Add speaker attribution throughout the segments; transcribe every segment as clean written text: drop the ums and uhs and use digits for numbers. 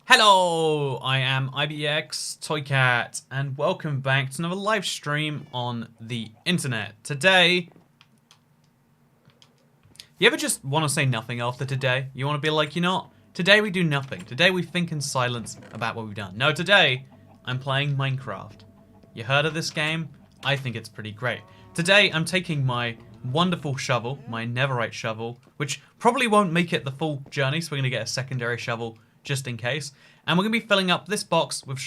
Speaker 1: Hello, I am IBX Toycat, and welcome back to another live stream on the internet. Today, you ever just want to say nothing after today? You want to be like, you know what? Today we do nothing. Today we think in silence about what we've done. No, today, I'm playing Minecraft. You heard of this game? I think it's pretty great. Today, I'm taking my wonderful shovel, my netherite shovel, which probably won't make it the full journey, so we're going to get a secondary shovel just in case. And we're going to be filling up this box with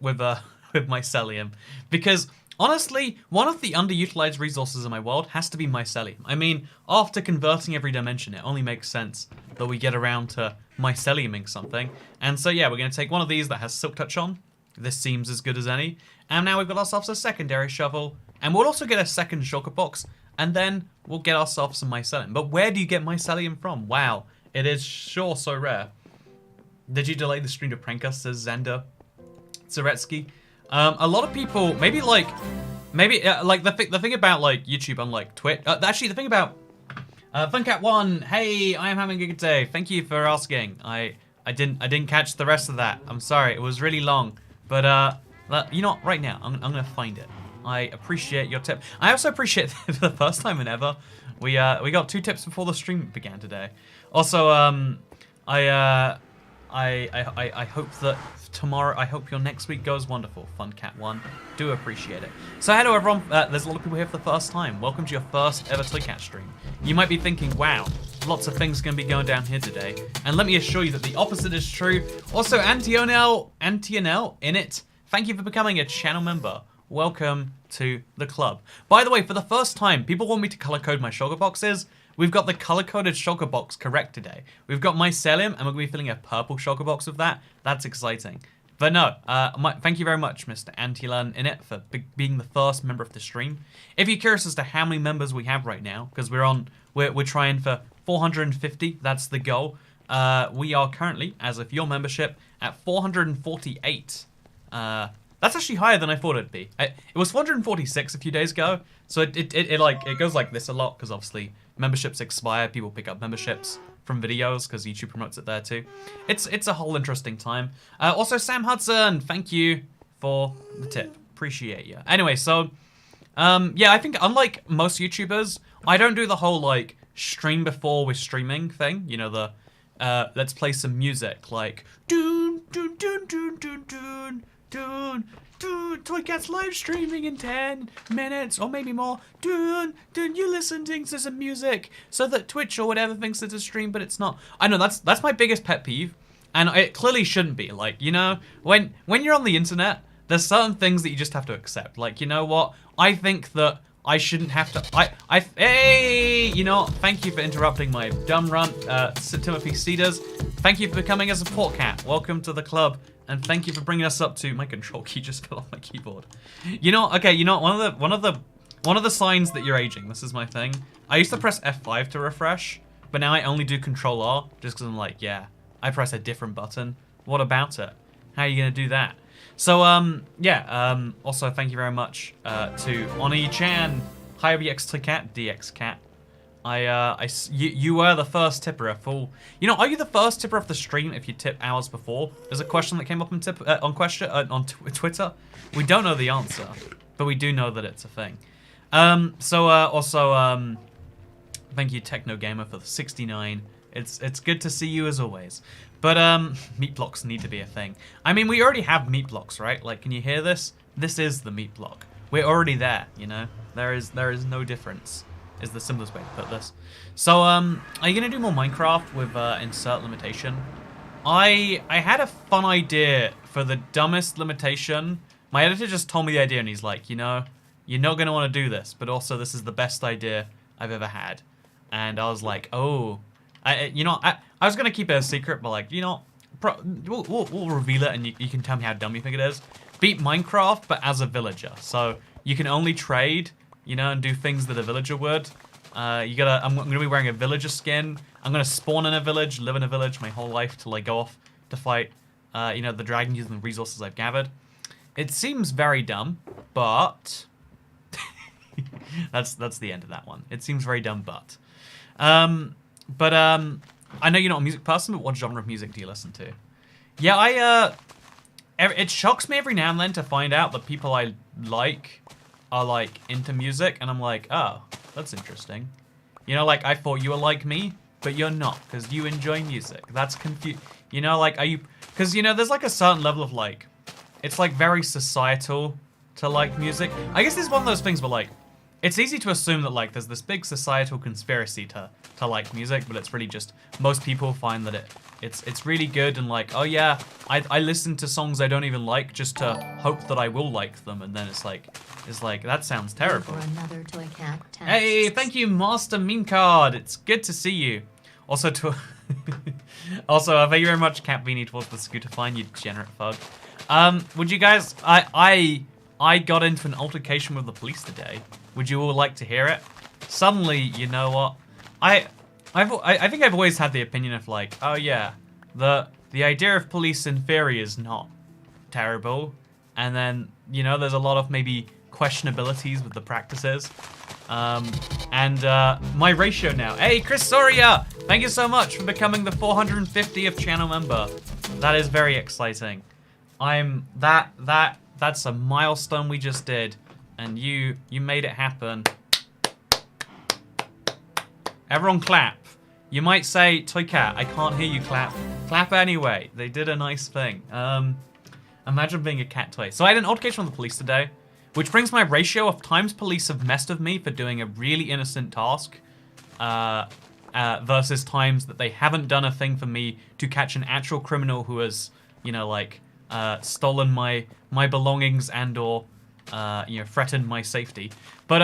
Speaker 1: with mycelium. Because, honestly, one of the underutilized resources in my world has to be mycelium. I mean, after converting every dimension, it only makes sense that we get around to myceliuming something. And so, yeah, we're going to take one of these that has silk touch on. This seems as good as any. And now we've got ourselves a secondary shovel. And we'll also get a second shulker box. And then we'll get ourselves some mycelium. But where do you get mycelium from? Wow, it is sure so rare. Did you delay the stream to prank us, says Xander Zaretsky? A lot of people, maybe the thing about like YouTube unlike Twitch. Actually, the thing about Funcat1. Hey, I am having a good day. Thank you for asking. I didn't catch the rest of that. I'm sorry, it was really long. But you know what? Right now, I'm gonna find it. I appreciate your tip. I also appreciate for the first time in ever, we got 2 tips before the stream began today. Also, I hope that tomorrow, I hope your next week goes wonderful, FunCat1. Do appreciate it. So hello everyone, there's a lot of people here for the first time. Welcome to your first ever Toycat stream. You might be thinking, wow, lots of things are going to be going down here today. And let me assure you that the opposite is true. Also, Antionel in it, thank you for becoming a channel member. Welcome to the club. By the way, for the first time, people want me to color code my shulker boxes. We've got the color-coded shulker box correct today. We've got mycelium, and we're going to be filling a purple shulker box with that. That's exciting. But no, thank you very much, Mr. Antilan in it, for being the first member of the stream. If you're curious as to how many members we have right now, because we're trying for 450, that's the goal. We are currently, as of your membership, at 448. That's actually higher than I thought it'd be. It was 446 a few days ago, so it goes like this a lot, because obviously memberships expire, people pick up memberships from videos because YouTube promotes it there too. It's a whole interesting time. Also, Sam Hudson, thank you for the tip. Appreciate you. Anyway, so yeah, I think unlike most YouTubers, I don't do the whole like stream before we're streaming thing. You know, the let's play some music like doon doon doon doon doon doon doon. Dude, Toycat's live streaming in 10 minutes, or maybe more. Dude, you listening to some music so that Twitch or whatever thinks it's a stream, but it's not. I know, that's my biggest pet peeve, and it clearly shouldn't be. Like, you know, when you're on the internet, there's certain things that you just have to accept. Like, you know what? I think that I shouldn't have to. Hey, you know, thank you for interrupting my dumb run, Timothy Seders. Thank you for becoming a support cat. Welcome to the club. And thank you for bringing us up to my control key just fell off my keyboard. You know, okay, you know one of the signs that you're aging. This is my thing. I used to press F5 to refresh, but now I only do Control R just because I'm like, yeah, I press a different button. What about it? How are you gonna do that? So yeah. Also, thank you very much to Oni Chan, Hi BX Cat, DX Cat. You were the first tipper, a full. You know, are you the first tipper of the stream if you tip hours before? There's a question that came up on Twitter. We don't know the answer, but we do know that it's a thing. Also, thank you, Techno Gamer, for the 69. It's good to see you as always. But meat blocks need to be a thing. I mean, we already have meat blocks, right? Like, can you hear this? This is the meat block. We're already there. You know, there is no difference. Is the simplest way to put this. So, are you gonna do more Minecraft with insert limitation? I had a fun idea for the dumbest limitation. My editor just told me the idea, and he's like, you know, you're not gonna want to do this, but also this is the best idea I've ever had. And I was like, oh, you know, I was gonna keep it a secret, but like, you know, we'll reveal it, and you can tell me how dumb you think it is. Beat Minecraft, but as a villager. So you can only trade, you know, and do things that a villager would. I'm gonna be wearing a villager skin. I'm gonna spawn in a village, live in a village my whole life till I go off to fight, you know, the dragon using the resources I've gathered. It seems very dumb, but that's the end of that one. It seems very dumb, but I know you're not a music person, but what genre of music do you listen to? Yeah, it shocks me every now and then to find out that people I like are like into music, and I'm like, oh, that's interesting. You know, like I thought you were like me, but you're not, because you enjoy music. That's you know, like, are you, because, you know, there's like a certain level of like, it's like very societal to like music. I guess this is one of those things where like, it's easy to assume that like there's this big societal conspiracy to like music, but it's really just most people find that it's really good and like, oh yeah, I listen to songs I don't even like just to hope that I will like them, and then it's like that sounds terrible.
Speaker 2: For another toy cat tasks.
Speaker 1: Hey, thank you, Master Meme Card. It's good to see you. Also also, thank you very much, Cat Beanie, towards the scooter fine, you degenerate thug. Would you guys? I got into an altercation with the police today. Would you all like to hear it? Suddenly, you know what? I think I've always had the opinion of like, oh yeah, the idea of police in theory is not terrible, and then, you know, there's a lot of maybe questionabilities with the practices. My ratio now. Hey, Chris Soria! Thank you so much for becoming the 450th channel member. That is very exciting. That's a milestone we just did, and you made it happen. Everyone clap. You might say, Toy Cat, I can't hear you clap. Clap anyway. They did a nice thing. Imagine being a cat toy. So I had an altercation with the police today, which brings my ratio of times police have messed with me for doing a really innocent task versus times that they haven't done a thing for me to catch an actual criminal who has, you know, like, stolen my belongings and or, you know, threatened my safety. But,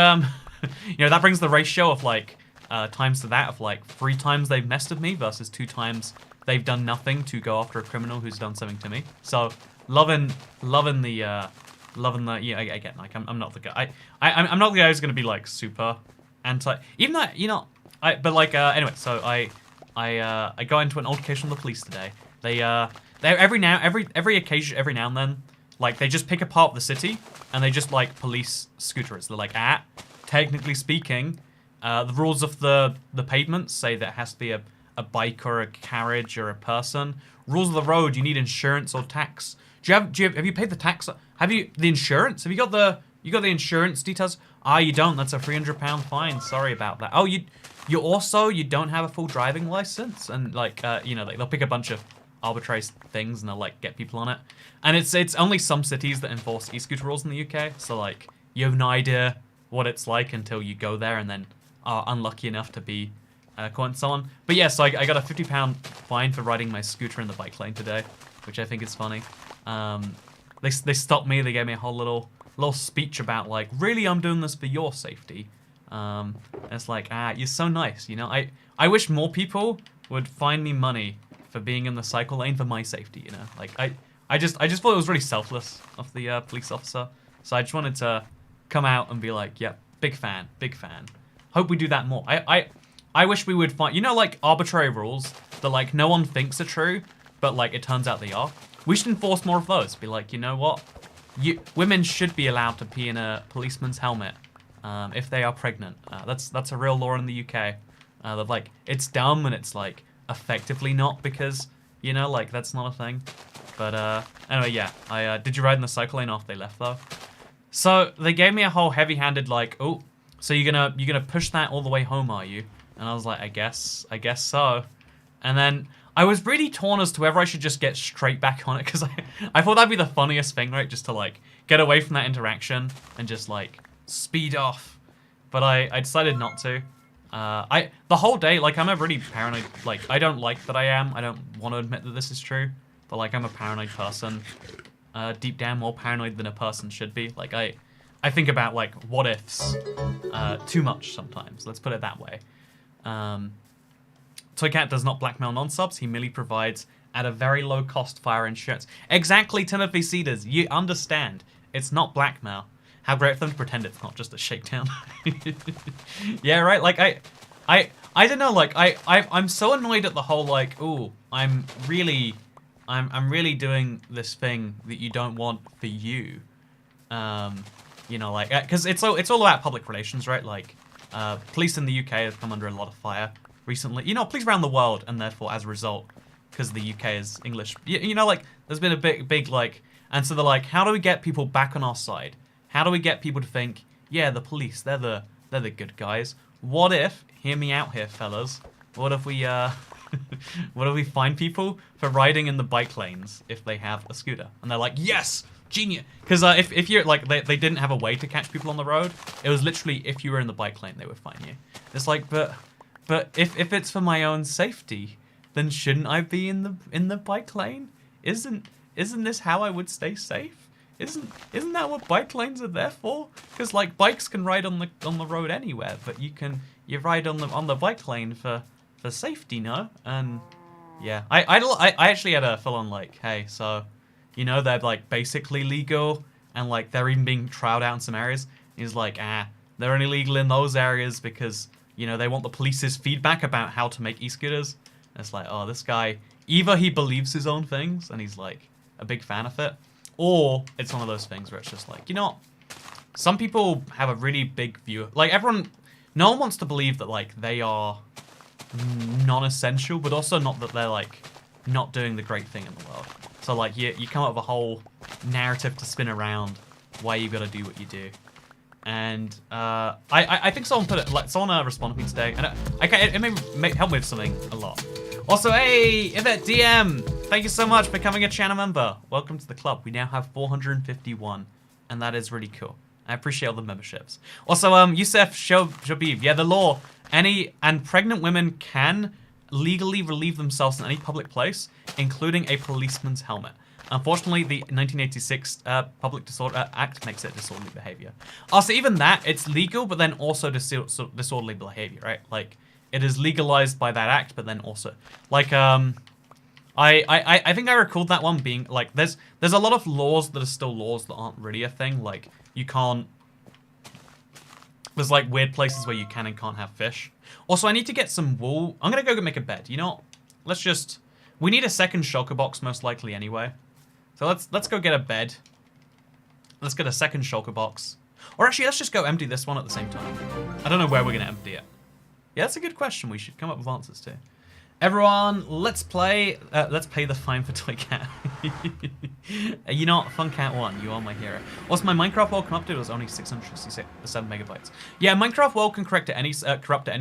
Speaker 1: you know, that brings the ratio of, like, times to that of, like, 3 times they've messed with me versus 2 times they've done nothing to go after a criminal who's done something to me. So, loving the, yeah, again, like, I'm not the guy, I'm not the guy who's gonna be, like, super anti, even that, you know, but, like, anyway, so I got into an altercation with the police today. They every now and then, like, they just pick apart the city, and they just, like, police scooters. They're like, technically speaking, the rules of the pavement say that it has to be a bike or a carriage or a person. Rules of the road, you need insurance or tax. Have you paid the tax? Have you the insurance? Have you got the insurance details? You don't. That's a £300 fine. Sorry about that. Oh, you don't have a full driving license, and like you know, they'll pick a bunch of arbitrary things and they'll like get people on it. And it's only some cities that enforce e-scooter rules in the UK, so like you have no idea what it's like until you go there and then are unlucky enough to be caught and so on. But yeah, so I got a £50 fine for riding my scooter in the bike lane today, which I think is funny. They stopped me. They gave me a whole little speech about like, really, I'm doing this for your safety. And it's like, you're so nice, you know. I wish more people would find me money for being in the cycle lane for my safety, you know. Like I just thought it was really selfless of the police officer. So I just wanted to come out and be like, yeah, big fan. Hope we do that more. I wish we would find, you know, like arbitrary rules that like no one thinks are true, but like it turns out they are. We should enforce more of those. Be like, you know what? Women should be allowed to pee in a policeman's helmet if they are pregnant. That's a real law in the UK. That like it's dumb and it's like effectively not, because, you know, like that's not a thing. But anyway, yeah. Did you ride in the cycle lane after they left though? So they gave me a whole heavy-handed like, oh, so you're gonna push that all the way home, are you? And I was like, I guess so. And then I was really torn as to whether I should just get straight back on it, because I thought that'd be the funniest thing, right? Just to like get away from that interaction and just like speed off. But I decided not to. The whole day, like, I'm a really paranoid, like, I don't like that I am. I don't want to admit that this is true, but like, I'm a paranoid person. Deep down, more paranoid than a person should be. Like, I think about like what ifs too much sometimes. Let's put it that way. Toycat does not blackmail non-subs. He merely provides at a very low cost fire insurance. Exactly, Timothy Seders. You understand. It's not blackmail. How great of them to pretend it's not just a shakedown. Yeah, right. Like I don't know. Like I'm so annoyed at the whole like, ooh, I'm really doing this thing that you don't want for you. You know, like, because it's all about public relations, right? Like, police in the UK have come under a lot of fire recently. You know, police around the world, and therefore, as a result, because the UK is English. You know, like, there's been a big, like, and so they're like, how do we get people back on our side? How do we get people to think, yeah, the police, they're the good guys. What if, hear me out here, fellas, what if we, what if we find people for riding in the bike lanes if they have a scooter? And they're like, yes, genius. Because if you're, like, they didn't have a way to catch people on the road. It was literally, if you were in the bike lane, they would find you. It's like, but if it's for my own safety, then shouldn't I be in the bike lane? Isn't this how I would stay safe? Isn't that what bike lanes are there for? Because, like, bikes can ride on the road anywhere, but you ride on the bike lane for safety, no? And yeah, I actually had a full on, like, hey, so, you know, they're, like, basically legal, and, like, they're even being trialed out in some areas. He's like, they're only legal in those areas because, you know, they want the police's feedback about how to make e-scooters. It's like, oh, this guy, either he believes his own things and he's, like, a big fan of it, or it's one of those things where it's just like, you know, some people have a really big view. Like, no one wants to believe that, like, they are non-essential, but also not that they're, like, not doing the great thing in the world. So, like, you come up with a whole narrative to spin around why you gotta do what you do. And I think someone put it, like, someone responded to me today, and it may help me with something a lot. Also, hey, Ivet Dim, thank you so much for becoming a channel member. Welcome to the club. We now have 451, and that is really cool. I appreciate all the memberships. Also, Youssef Shabib, yeah, the law, and pregnant women can legally relieve themselves in any public place, including a policeman's helmet. Unfortunately, the 1986 Public Disorder Act makes it disorderly behavior. Also, even that, it's legal, but then also disorderly behavior, right? Like, it is legalized by that act, but then also, like, I think I recalled that one being, like, there's a lot of laws that are still laws that aren't really a thing. Like, you can't, there's, like, weird places where you can and can't have fish. Also, I need to get some wool. I'm gonna go make a bed. You know what? We need a second shulker box most likely anyway. So let's go get a bed. Let's get a second shulker box. Or actually, let's just go empty this one at the same time. I don't know where we're gonna empty it. Yeah, that's a good question. We should come up with answers to. Everyone, let's play the Fine for Toy Cat. You know what? Fun Cat 1, you are my hero. Also, my Minecraft world corrupted was only 667 megabytes. Yeah, Minecraft world can corrupt at any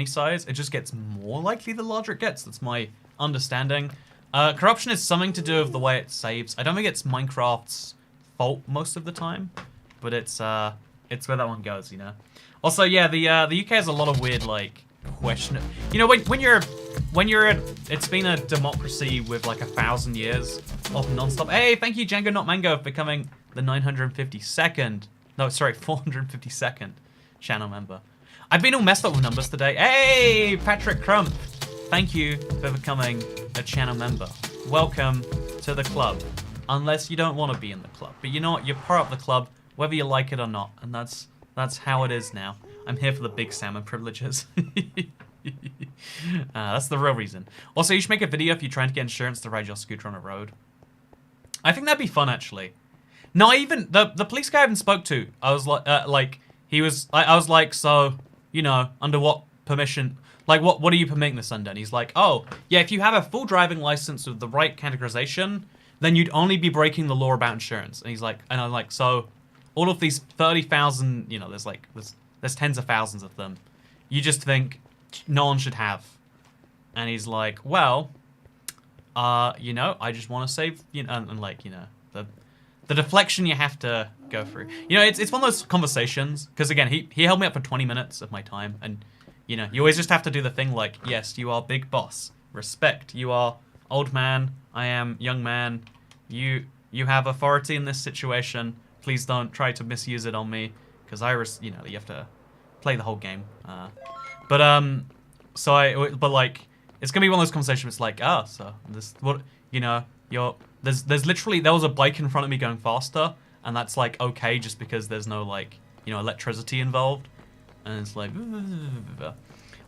Speaker 1: size. It just gets more likely the larger it gets. That's my understanding. Corruption is something to do with the way it saves. I don't think it's Minecraft's fault most of the time, but it's where that one goes, you know. Also, yeah, the UK has a lot of weird, like, question. You know, it's been a democracy with like 1,000 years of non-stop. Hey, thank you, Django Not Mango, for becoming the 952nd. No, sorry, 452nd channel member. I've been all messed up with numbers today. Hey, Patrick Crump, thank you for becoming a channel member. Welcome to the club. Unless you don't want to be in the club, but you know what? You're part of the club, whether you like it or not, and that's how it is now. I'm here for the big salmon privileges. That's the real reason. Also, you should make a video if you're trying to get insurance to ride your scooter on a road. I think that'd be fun, actually. Not even the police guy I even spoke to. I was like, I was like, so, you know, under what permission? Like, what are you permitting this under? And he's like, oh, yeah, if you have a full driving license with the right categorization, then you'd only be breaking the law about insurance. And he's like, and I'm like, so, all of these 30,000, you know, there's tens of thousands of them. You just think no one should have. And he's like, well, you know, I just want to save, you know, and like, you know, the deflection you have to go through. You know, it's one of those conversations, because again, he held me up for 20 minutes of my time, and, you know, you always just have to do the thing like, yes, you are big boss. Respect. You are old man. I am young man. You have authority in this situation. Please don't try to misuse it on me, because you know, you have to play the whole game. But like, it's gonna be one of those conversations. It's like, so this, what, you know, there's literally, there was a bike in front of me going faster, and that's like okay just because there's no, like, you know, electricity involved, and it's like.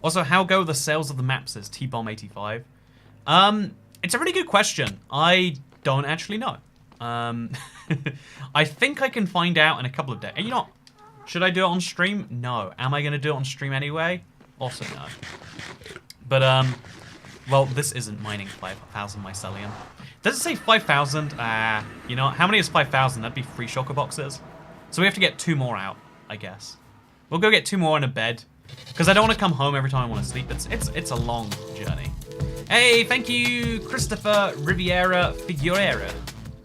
Speaker 1: Also, how go the sales of the map, says T-Bomb 85. It's a really good question. I don't actually know. I think I can find out in a couple of days. And you know what? Should I do it on stream? No. Am I going to do it on stream anyway? Also no. But Well, this isn't mining 5,000 mycelium. Does it say 5,000? You know, how many is 5,000? That'd be 3 shulker boxes. So we have to get 2 more out, I guess. We'll go get 2 more in a bed. Because I don't want to come home every time I want to sleep. It's a long journey. Hey, thank you, Cristofer Rivera Figueroa.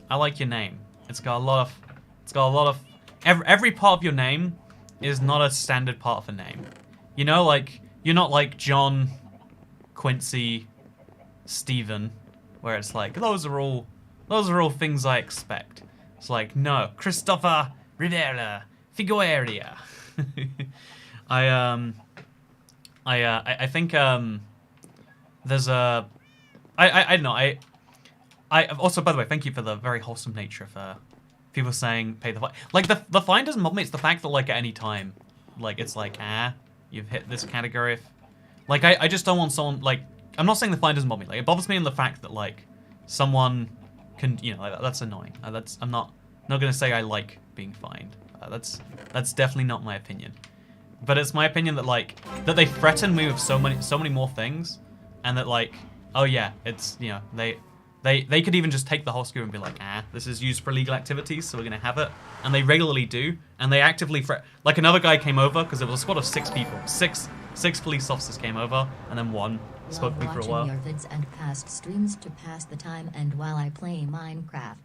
Speaker 1: I like your name. It's got a lot of every part of your name is not a standard part of a name. You know, like you're not like John, Quincy, Stephen, where it's like those are all things I expect. It's like, no, Cristofer Rivera Figueroa. I think there's a I don't know, I also, by the way, thank you for the very wholesome nature of people saying pay the fine. Like the fine doesn't bother me, it's the fact that like at any time, like it's like you've hit this category. Like I just don't want someone, like, I'm not saying the fine doesn't bother me, like it bothers me in the fact that like someone can, you know, like, that's annoying. I'm not gonna say I like being fined. That's definitely not my opinion. But it's my opinion that like that they threaten me with so many more things, and that like, oh yeah, it's, you know, they could even just take the whole skewer and be like, this is used for illegal activities, so we're gonna have it. And they regularly do, and they actively threat. Like another guy came over because there was a squad of 6 people, six police officers came over, and then one spoke to me for a while.
Speaker 2: Love watching your vids and past streams to pass the time, and while I play Minecraft.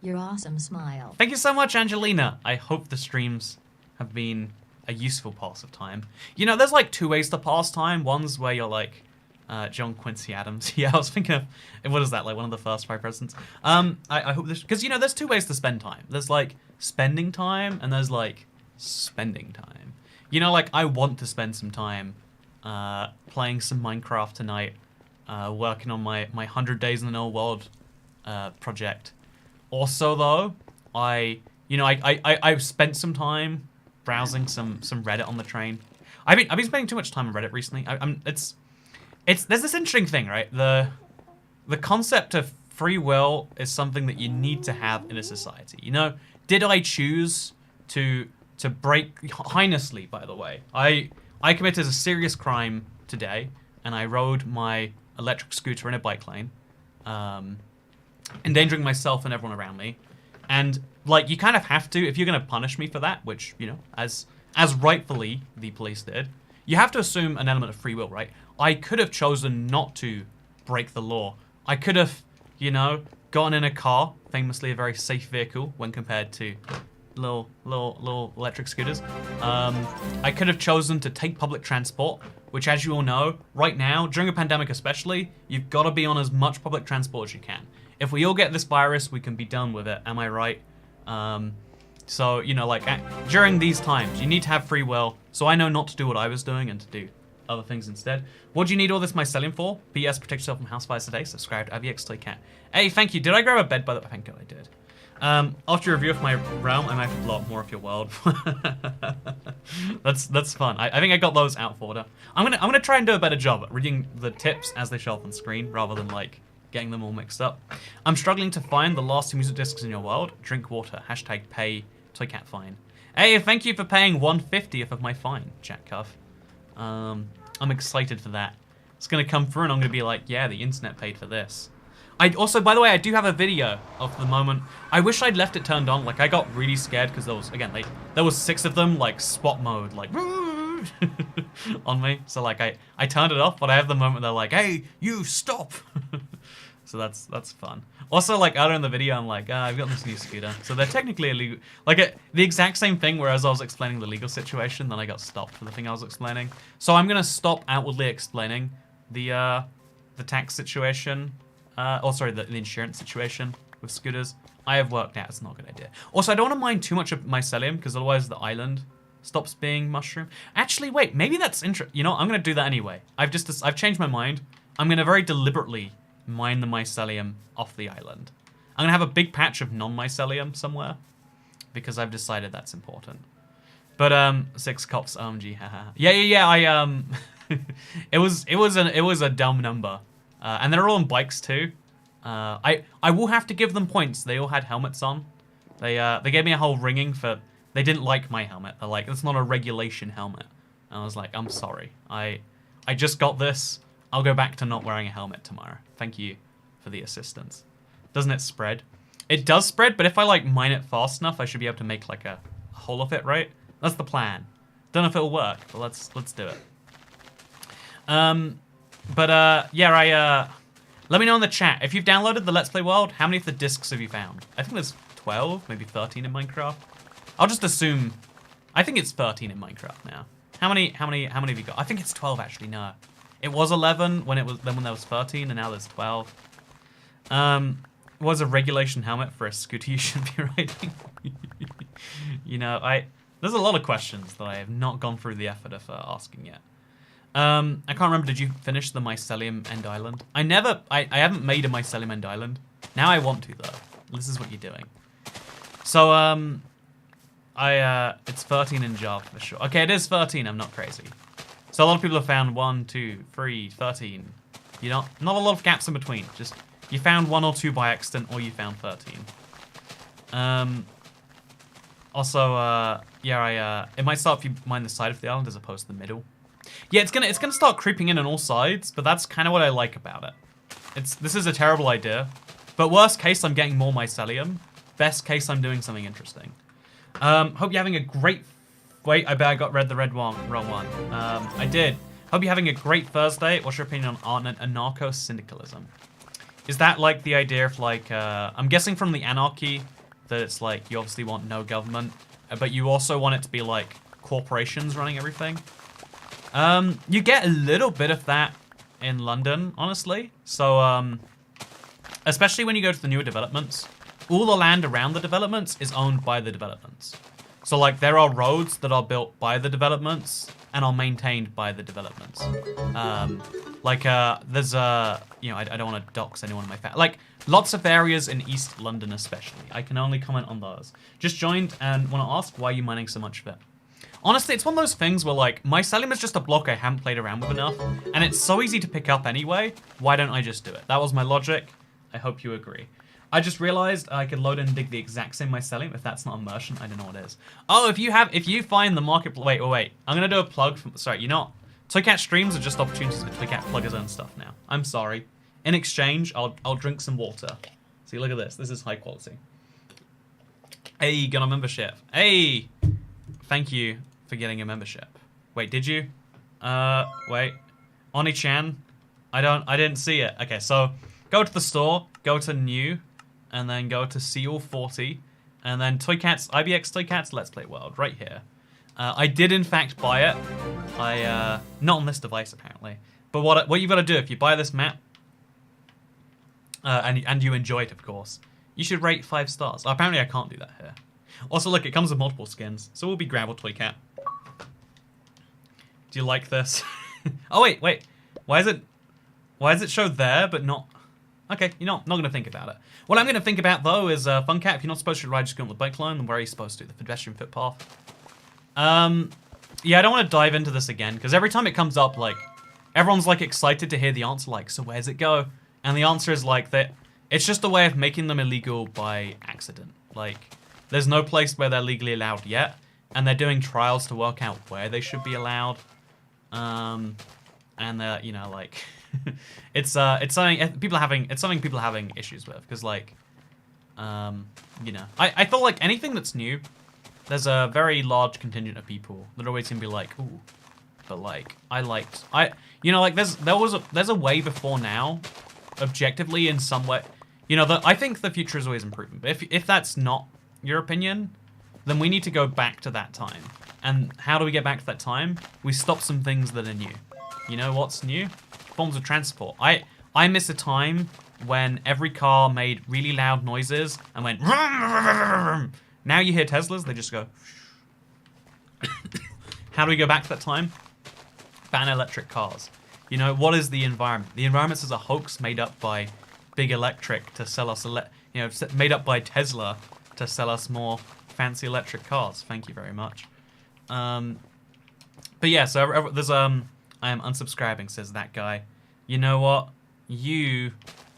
Speaker 2: Your awesome smile.
Speaker 1: Thank you so much, Angelina. I hope the streams have been a useful pass of time. You know, there's like 2 ways to pass time. One's where you're like John Quincy Adams. Yeah, I was thinking of, what is that, like one of the first 5 presidents? I hope this, because, you know, there's 2 ways to spend time. There's like spending time, and there's like spending time. You know, like I want to spend some time playing some Minecraft tonight, working on my 100 Days in the Old World project. Also, though, I've spent some time browsing some Reddit on the train. I've been spending too much time on Reddit recently. There's this interesting thing, right? The concept of free will is something that you need to have in a society. You know, did I choose to break, heinously, by the way, I committed a serious crime today, and I rode my electric scooter in a bike lane, endangering myself and everyone around me. And like, you kind of have to, if you're going to punish me for that, which, you know, as rightfully the police did, you have to assume an element of free will, right? I could have chosen not to break the law. I could have, you know, gotten in a car, famously a very safe vehicle when compared to little electric scooters. I could have chosen to take public transport, which, as you all know, right now, during a pandemic especially, you've got to be on as much public transport as you can. If we all get this virus, we can be done with it. Am I right? So, you know, like, during these times, you need to have free will. So I know not to do what I was doing and to do other things instead. What do you need all this mycelium for? PS, protect yourself from house fires today. Subscribe to AVX Toy Cat. Hey, thank you. Did I grab a bed by the way? Thank God I did. After your review of my realm, I might blow up more of your world. That's fun. I think I got those out for order. I'm gonna try and do a better job at reading the tips as they show up on screen, rather than like getting them all mixed up. I'm struggling to find the last 2 music discs in your world. Drink water. Hashtag pay Toycat fine. Hey, thank you for paying 1/50th of my fine, Jack Cuff. I'm excited for that. It's gonna come through and I'm gonna be like, yeah, the internet paid for this. I also, by the way, I do have a video of the moment. I wish I'd left it turned on. Like, I got really scared because there was, again, like, there was 6 of them, like, spot mode, like, on me. So, like, I turned it off, but I have the moment they're like, hey, you stop. So that's fun. Also, like, earlier in the video, I'm like, I've got this new scooter. So they're technically illegal. Like, the exact same thing, whereas I was explaining the legal situation, then I got stopped for the thing I was explaining. So I'm going to stop outwardly explaining the tax situation. The insurance situation with scooters. I have worked out it's not a good idea. Also, I don't want to mine too much of mycelium, because otherwise the island stops being mushroom. Actually, wait, maybe that's interesting. You know, I'm going to do that anyway. I've changed my mind. I'm going to very deliberately mine the mycelium off the island. I'm going to have a big patch of non-mycelium somewhere, because I've decided that's important. But 6 cops, OMG, haha. Yeah. It was a dumb number. And they're all on bikes too. I will have to give them points. They all had helmets on. They gave me a whole ringing for. They didn't like my helmet. They're like, it's not a regulation helmet. And I was like, I'm sorry. I just got this. I'll go back to not wearing a helmet tomorrow. Thank you for the assistance. Doesn't it spread? It does spread, but if I like mine it fast enough, I should be able to make like a hole of it, right? That's the plan. Don't know if it'll work, but let's do it. Yeah, let me know in the chat if you've downloaded the Let's Play World. How many of the discs have you found? I think there's 12, maybe 13 in Minecraft. I'll just assume. I think it's 13 in Minecraft now. How many have you got? I think it's 12 actually. No, it was 11 when there was 13, and now there's 12. Was a regulation helmet for a scooter you should be riding? You know, there's a lot of questions that I have not gone through the effort of asking yet. I can't remember, did you finish the Mycelium End Island? I haven't made a Mycelium End Island. Now I want to, though. This is what you're doing. So, it's 13 in Java for sure. Okay, it is 13, I'm not crazy. So a lot of people have found 1, 2, 3, 13. You know, not a lot of gaps in between. Just, you found 1 or 2 by accident, or you found 13. Also, yeah, it might start if you mine the side of the island as opposed to the middle. Yeah, it's gonna start creeping in on all sides, but that's kind of what I like about it. This is a terrible idea, but worst case, I'm getting more mycelium. Best case, I'm doing something interesting. Hope you're having a great. Wait, I bet I got the wrong one. I did. Hope you're having a great Thursday. What's your opinion on anarcho-syndicalism? Is that like the idea of like I'm guessing from the anarchy that it's like you obviously want no government, but you also want it to be like corporations running everything. You get a little bit of that in London, honestly. So, especially when you go to the newer developments, all the land around the developments is owned by the developments. So, like, there are roads that are built by the developments and are maintained by the developments. There's you know, I don't want to dox anyone in my family. Like, lots of areas in East London especially. I can only comment on those. Just joined and want to ask why you're mining so much of it. Honestly, it's one of those things where, like, Mycelium is just a block I haven't played around with enough, and it's so easy to pick up anyway. Why don't I just do it? That was my logic. I hope you agree. I just realized I could load in and dig the exact same Mycelium. If that's not immersion, I don't know what is. Oh, if you find the market... Wait. I'm going to do a plug from... Sorry, you're not... Toycat streams are just opportunities for Toycat plug his own stuff now. I'm sorry. In exchange, I'll drink some water. See, look at this. This is high quality. Hey, got a membership. Hey! Thank you for getting a membership. Wait, did you? Wait. Oni-chan? I didn't see it. Okay, so go to the store, go to new, and then go to Seal 40, and then Toycats, IBX Toycats Let's Play World, right here. I did in fact buy it. Not on this device apparently. But what you've got to do if you buy this map, and you enjoy it, of course, you should rate 5 stars. Oh, apparently I can't do that here. Also, look, it comes with multiple skins, so we'll be Gravel Toycat. Do you like this? Oh wait. Why is it show there but not? Okay, you're not gonna think about it. What I'm gonna think about though is Funcat. If you're not supposed to ride, just go on the bike line. Then where are you supposed to? The pedestrian footpath. Yeah, I don't want to dive into this again because every time it comes up, like everyone's like excited to hear the answer. Like, so where's it go? And the answer is like that. It's just a way of making them illegal by accident. Like, there's no place where they're legally allowed yet, and they're doing trials to work out where they should be allowed. And they're, you know, like, it's something people are having issues with because, like, you know, I feel like anything that's new, there's a very large contingent of people that are always gonna be like, ooh, but like, you know, like, there's a way before now, objectively in some way, you know, I think the future is always improving. But if that's not your opinion, then we need to go back to that time. And how do we get back to that time? We stop some things that are new. You know what's new? Forms of transport. I miss a time when every car made really loud noises and went vroom, vroom, vroom. Now you hear Teslas, they just go. How do we go back to that time? Ban electric cars. You know, what is the environment? The environment is a hoax made up by Big Electric to sell us, made up by Tesla to sell us more fancy electric cars. Thank you very much. But yeah, so there's I am unsubscribing, says that guy. You know what? You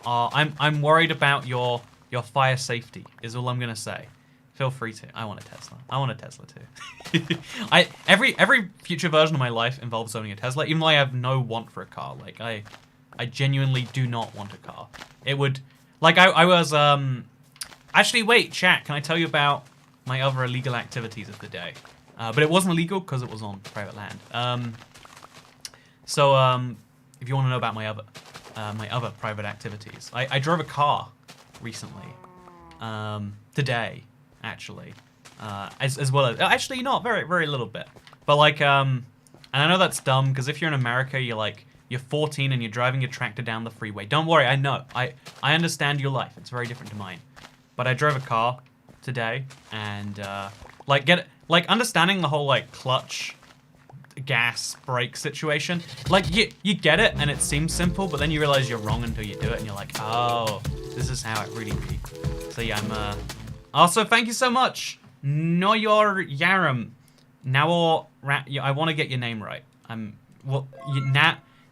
Speaker 1: are. I'm worried about your fire safety. Is all I'm gonna say. Feel free to. I want a Tesla. I want a Tesla too. Every future version of my life involves owning a Tesla, even though I have no want for a car. Like I genuinely do not want a car. It would, like I was actually wait, chat. Can I tell you about my other illegal activities of the day? But it wasn't illegal because it was on private land. So if you want to know about my other private activities, I drove a car recently. Today, actually, as well as actually not very little bit, but like and I know that's dumb because if you're in America, you're 14 and you're driving your tractor down the freeway. Don't worry, I know, I understand your life. It's very different to mine, but I drove a car today and understanding the whole like clutch, gas, brake situation. Like you get it and it seems simple, but then you realize you're wrong until you do it and you're like, oh, this is how it really be. So yeah, I'm also thank you so much, Noyor Yaram. Now I want to get your name right.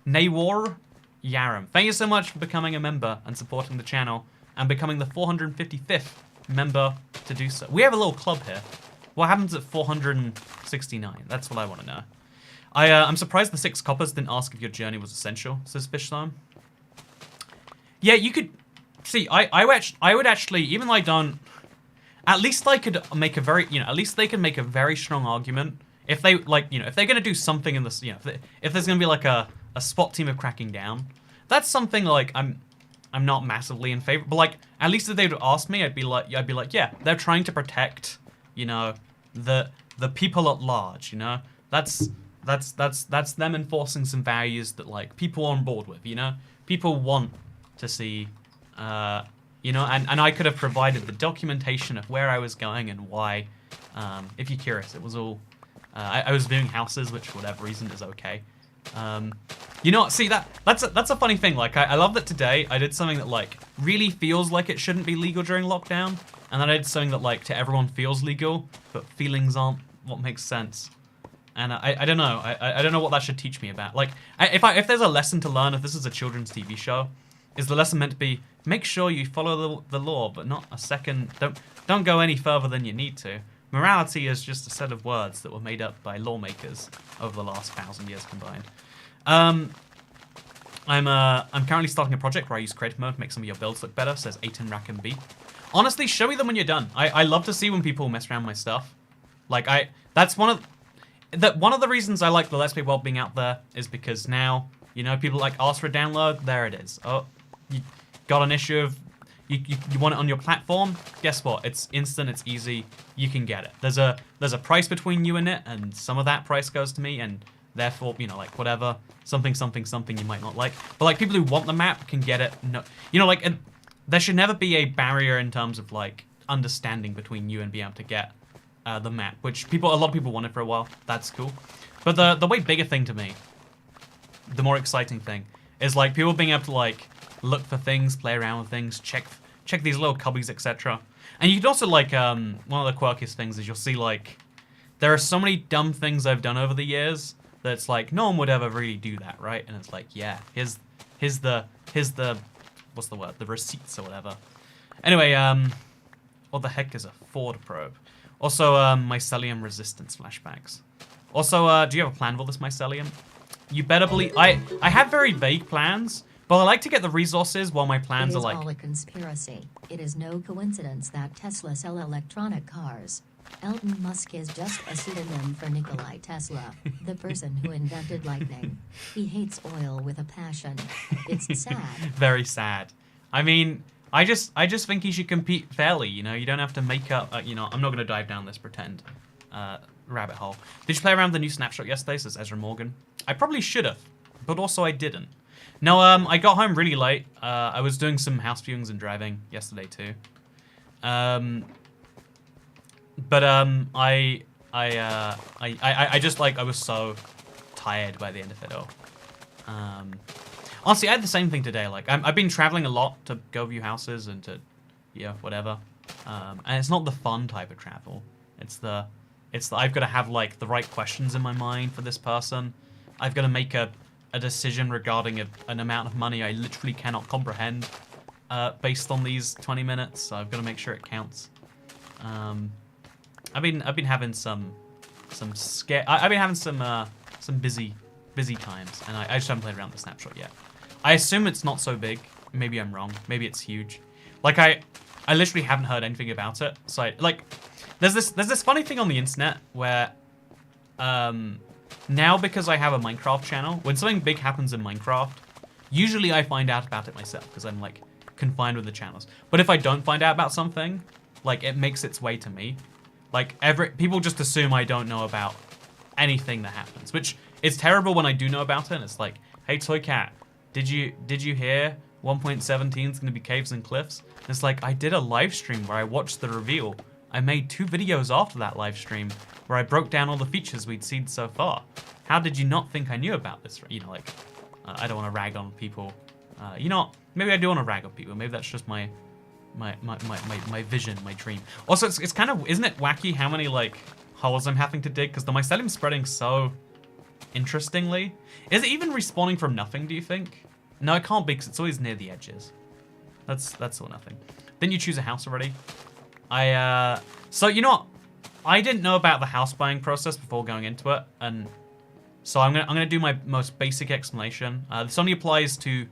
Speaker 1: Nawor Yaram. Thank you so much for becoming a member and supporting the channel and becoming the 455th member to do so. We have a little club here. What happens at 469? That's what I want to know. I'm surprised the 6 coppers didn't ask if your journey was essential, says Fishslime. Yeah, you could... See, I would actually, even though I don't... At least I could make a very... at least they can make a very strong argument. If they, if they're going to do something in this... if there's going to be, like, a SWAT team of cracking down, that's something, like, I'm not massively in favor. But, like, at least if they would ask me, I'd be like, yeah, they're trying to protect, the people at large, That's them enforcing some values that, like, people are on board with, People want to see, and I could have provided the documentation of where I was going and why. If you're curious, it was all, I was viewing houses, which for whatever reason is okay. See, that's a funny thing. Like, I love that today I did something that, like, really feels like it shouldn't be legal during lockdown. And then I did something that, like, to everyone feels legal, but feelings aren't what makes sense. And I don't know. I don't know what that should teach me about. Like, if there's a lesson to learn, if this is a children's TV show, is the lesson meant to be, make sure you follow the law, but not a second, don't go any further than you need to. Morality is just a set of words that were made up by lawmakers over the last 1,000 years combined. I'm currently starting a project where I use creative mode to make some of your builds look better, says 8 Rackham B. Honestly, show me them when you're done. I love to see when people mess around with my stuff. Like, that's one of the reasons I like the Let's Play World being out there is because now, people like ask for a download, there it is. Oh, you got an issue of, you want it on your platform? Guess what? It's instant, it's easy, you can get it. There's a price between you and it, and some of that price goes to me, and therefore, like, whatever, something you might not like. But, like, people who want the map can get it. No, there should never be a barrier in terms of, like, understanding between you and being able to get the map, which a lot of people wanted for a while. That's cool. But the way bigger thing to me, the more exciting thing, is, like, people being able to, like, look for things, play around with things, check these little cubbies, etc. And you could also, like, one of the quirkiest things is you'll see, like, there are so many dumb things I've done over the years that it's like, no one would ever really do that, right? And it's like, yeah, here's the, what's the word? The receipts or whatever. Anyway, what the heck is a Ford probe? Also, Mycelium resistance flashbacks. Also, do you have a plan for this Mycelium? You better believe... I have very vague plans, but I like to get the resources while my plans are like...
Speaker 2: It is all a conspiracy. It is no coincidence that Tesla sell electronic cars. Elon Musk is just a pseudonym for Nikolai Tesla, the person who invented lightning. He hates oil with a passion. It's sad. Very
Speaker 1: sad. I mean... I just think he should compete fairly, You don't have to make up, I'm not going to dive down this pretend rabbit hole. Did you play around with the new snapshot yesterday, says Ezra Morgan? I probably should have, but also I didn't. No, I got home really late. I was doing some house viewings and driving yesterday too. I was so tired by the end of it all. Honestly, I had the same thing today. Like, I've been traveling a lot to go view houses and to, whatever. And it's not the fun type of travel. It's the I've got to have, like, the right questions in my mind for this person. I've got to make a decision regarding an amount of money I literally cannot comprehend based on these 20 minutes. So I've got to make sure it counts. I've been having some scare. I've been having some busy times, and I just haven't played around with the snapshot yet. I assume it's not so big. Maybe I'm wrong. Maybe it's huge. Like I literally haven't heard anything about it. So there's this funny thing on the internet where now because I have a Minecraft channel, when something big happens in Minecraft, usually I find out about it myself because I'm like confined with the channels. But if I don't find out about something, like it makes its way to me. Like people just assume I don't know about anything that happens, which is terrible when I do know about it. And it's like, hey, Toy Cat, did you hear 1.17 is going to be caves and cliffs? And it's like, I did a live stream where I watched the reveal. I made 2 videos after that live stream where I broke down all the features we'd seen so far. How did you not think I knew about this? You know, like, I don't want to rag on people. You know, maybe I do want to rag on people. Maybe that's just my vision, my dream. Also, it's kind of, isn't it wacky how many like holes I'm having to dig? Because the mycelium's spreading so interestingly. Is it even respawning from nothing, do you think? No, it can't be because it's always near the edges. That's all nothing. Then you choose a house already. So you know what? I didn't know about the house buying process before going into it, and so I'm gonna do my most basic explanation. This only applies to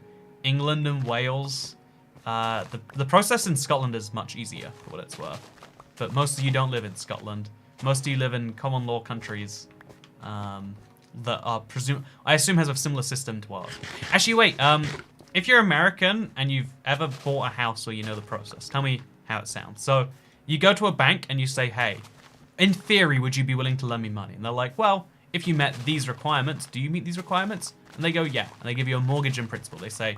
Speaker 1: England and Wales. The process in Scotland is much easier, for what it's worth. But most of you don't live in Scotland. Most of you live in common law countries that are I assume has a similar system to ours. Actually, wait. If you're American and you've ever bought a house or you know the process, tell me how it sounds. So you go to a bank and you say, hey, in theory, would you be willing to lend me money? And they're like, well, if you met these requirements, do you meet these requirements? And they go, yeah. And they give you a mortgage in principle. They say,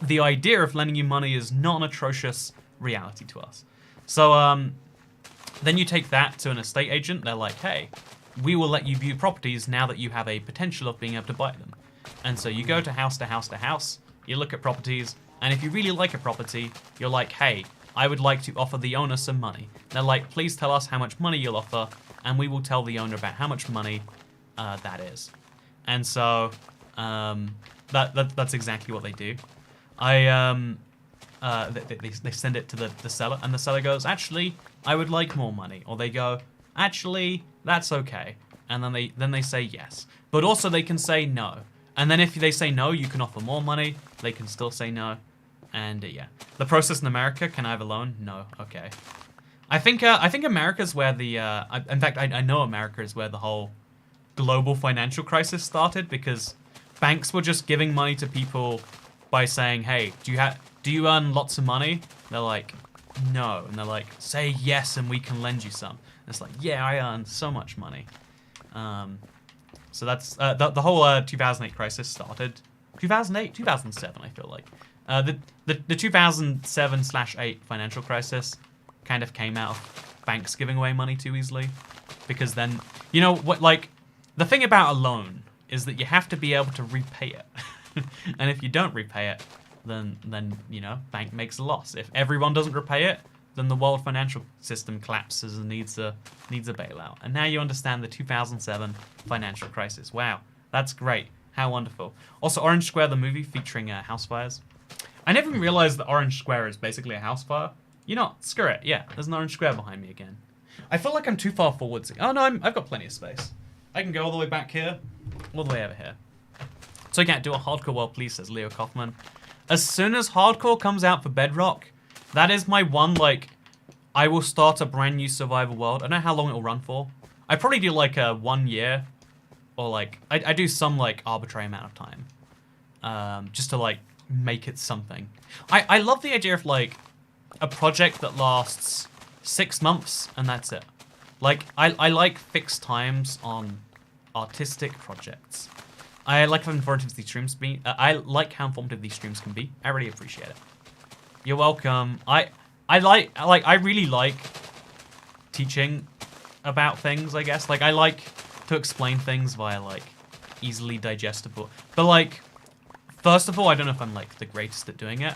Speaker 1: the idea of lending you money is not an atrocious reality to us. So then you take that to an estate agent. They're like, hey, we will let you view properties now that you have a potential of being able to buy them. And so you go to house to house to house. You look at properties. And if you really like a property, you're like, hey, I would like to offer the owner some money. They're like, please tell us how much money you'll offer, and we will tell the owner about how much money that is. And so that's exactly what they do. They send it to the seller, and the seller goes, actually, I would like more money. Or they go, actually, that's okay. And then they say yes. But also they can say no. And then if they say no, you can offer more money. They can still say no. And yeah, the process in America, can I have a loan? No. Okay. I think America's where the in fact I know America is where the whole global financial crisis started, because banks were just giving money to people by saying, hey, do you earn lots of money? They're like, no. And they're like, say yes and we can lend you some. And it's like, yeah, I earn so much money. So that's the whole 2008 crisis started. 2008, 2007, I feel like. The 2007/8 financial crisis kind of came out of banks giving away money too easily, because then, you know what, like, the thing about a loan is that you have to be able to repay it. And if you don't repay it, then you know, bank makes a loss. If everyone doesn't repay it, then the world financial system collapses and needs a bailout. And now you understand the 2007 financial crisis. Wow, that's great. How wonderful. Also, Orange Square, the movie featuring house fires. I never even realized that Orange Square is basically a house fire. You know, screw it. Yeah, there's an Orange Square behind me again. I feel like I'm too far forwards. Oh no, I've got plenty of space. I can go all the way back here, all the way over here. So you can't do a hardcore world, please, says Leo Kaufman. As soon as hardcore comes out for Bedrock, that is my one, like, I will start a brand new survival world. I don't know how long it'll run for. I probably do like 1 year, or like, I do some like arbitrary amount of time, just to like make it something. I love the idea of like a project that lasts 6 months and that's it. Like, I like fixed times on artistic projects. I like how informative these streams be. I like how informative these streams can be. I really appreciate it. You're welcome. I really like teaching about things, I guess. Like, I like to explain things via like easily digestible. But like, first of all, I don't know if I'm like the greatest at doing it.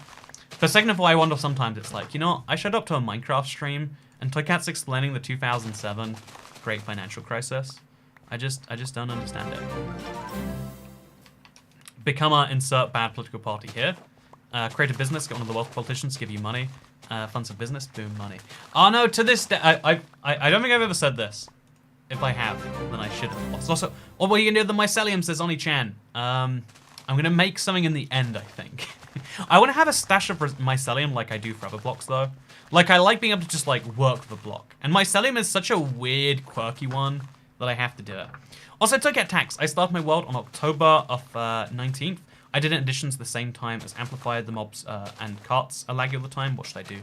Speaker 1: But second of all, I wonder sometimes it's like, you know, I showed up to a Minecraft stream and Toycat's explaining the 2007 great financial crisis. I just don't understand it. Become a insert bad political party here. Create a business, get one of the wealthy politicians to give you money. funds of business, boom, money. Oh no, to this day, I don't think I've ever said this. If I have, then I should have lost. Also, what are you gonna do with the mycelium, says Oni-chan. I'm gonna make something in the end, I think. I wanna have a stash of mycelium like I do for other blocks though. Like, I like being able to just like work the block. And mycelium is such a weird, quirky one that I have to do it. Also, Toycat Tax. I started my world on October of 19th. I did it in additions the same time as Amplified, the mobs, and carts are laggy all the time. What should I do?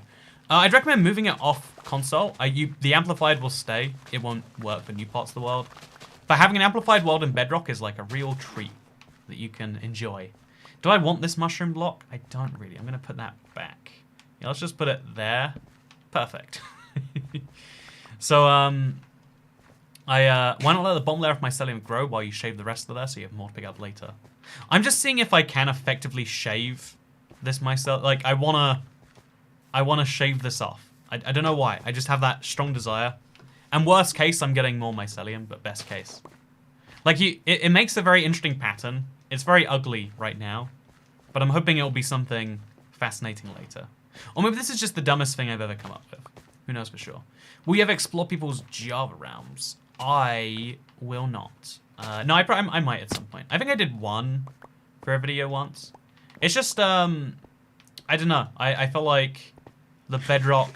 Speaker 1: I'd recommend moving it off console. The Amplified will stay. It won't work for new parts of the world. But having an Amplified world in Bedrock is like a real treat that you can enjoy. Do I want this mushroom block? I don't really. I'm going to put that back. Yeah, let's just put it there. Perfect. So, why not let the bottom layer of mycelium grow while you shave the rest of there so you have more to pick up later? I'm just seeing if I can effectively shave this mycelium. Like, I wanna shave this off. I don't know why. I just have that strong desire. And worst case, I'm getting more mycelium, but best case. Like, it makes a very interesting pattern. It's very ugly right now, but I'm hoping it'll be something fascinating later. Or maybe this is just the dumbest thing I've ever come up with. Who knows for sure. Will you ever explore people's Java realms? I will not. No, I might at some point. I think I did one for a video once. It's just, I don't know. I feel like the Bedrock...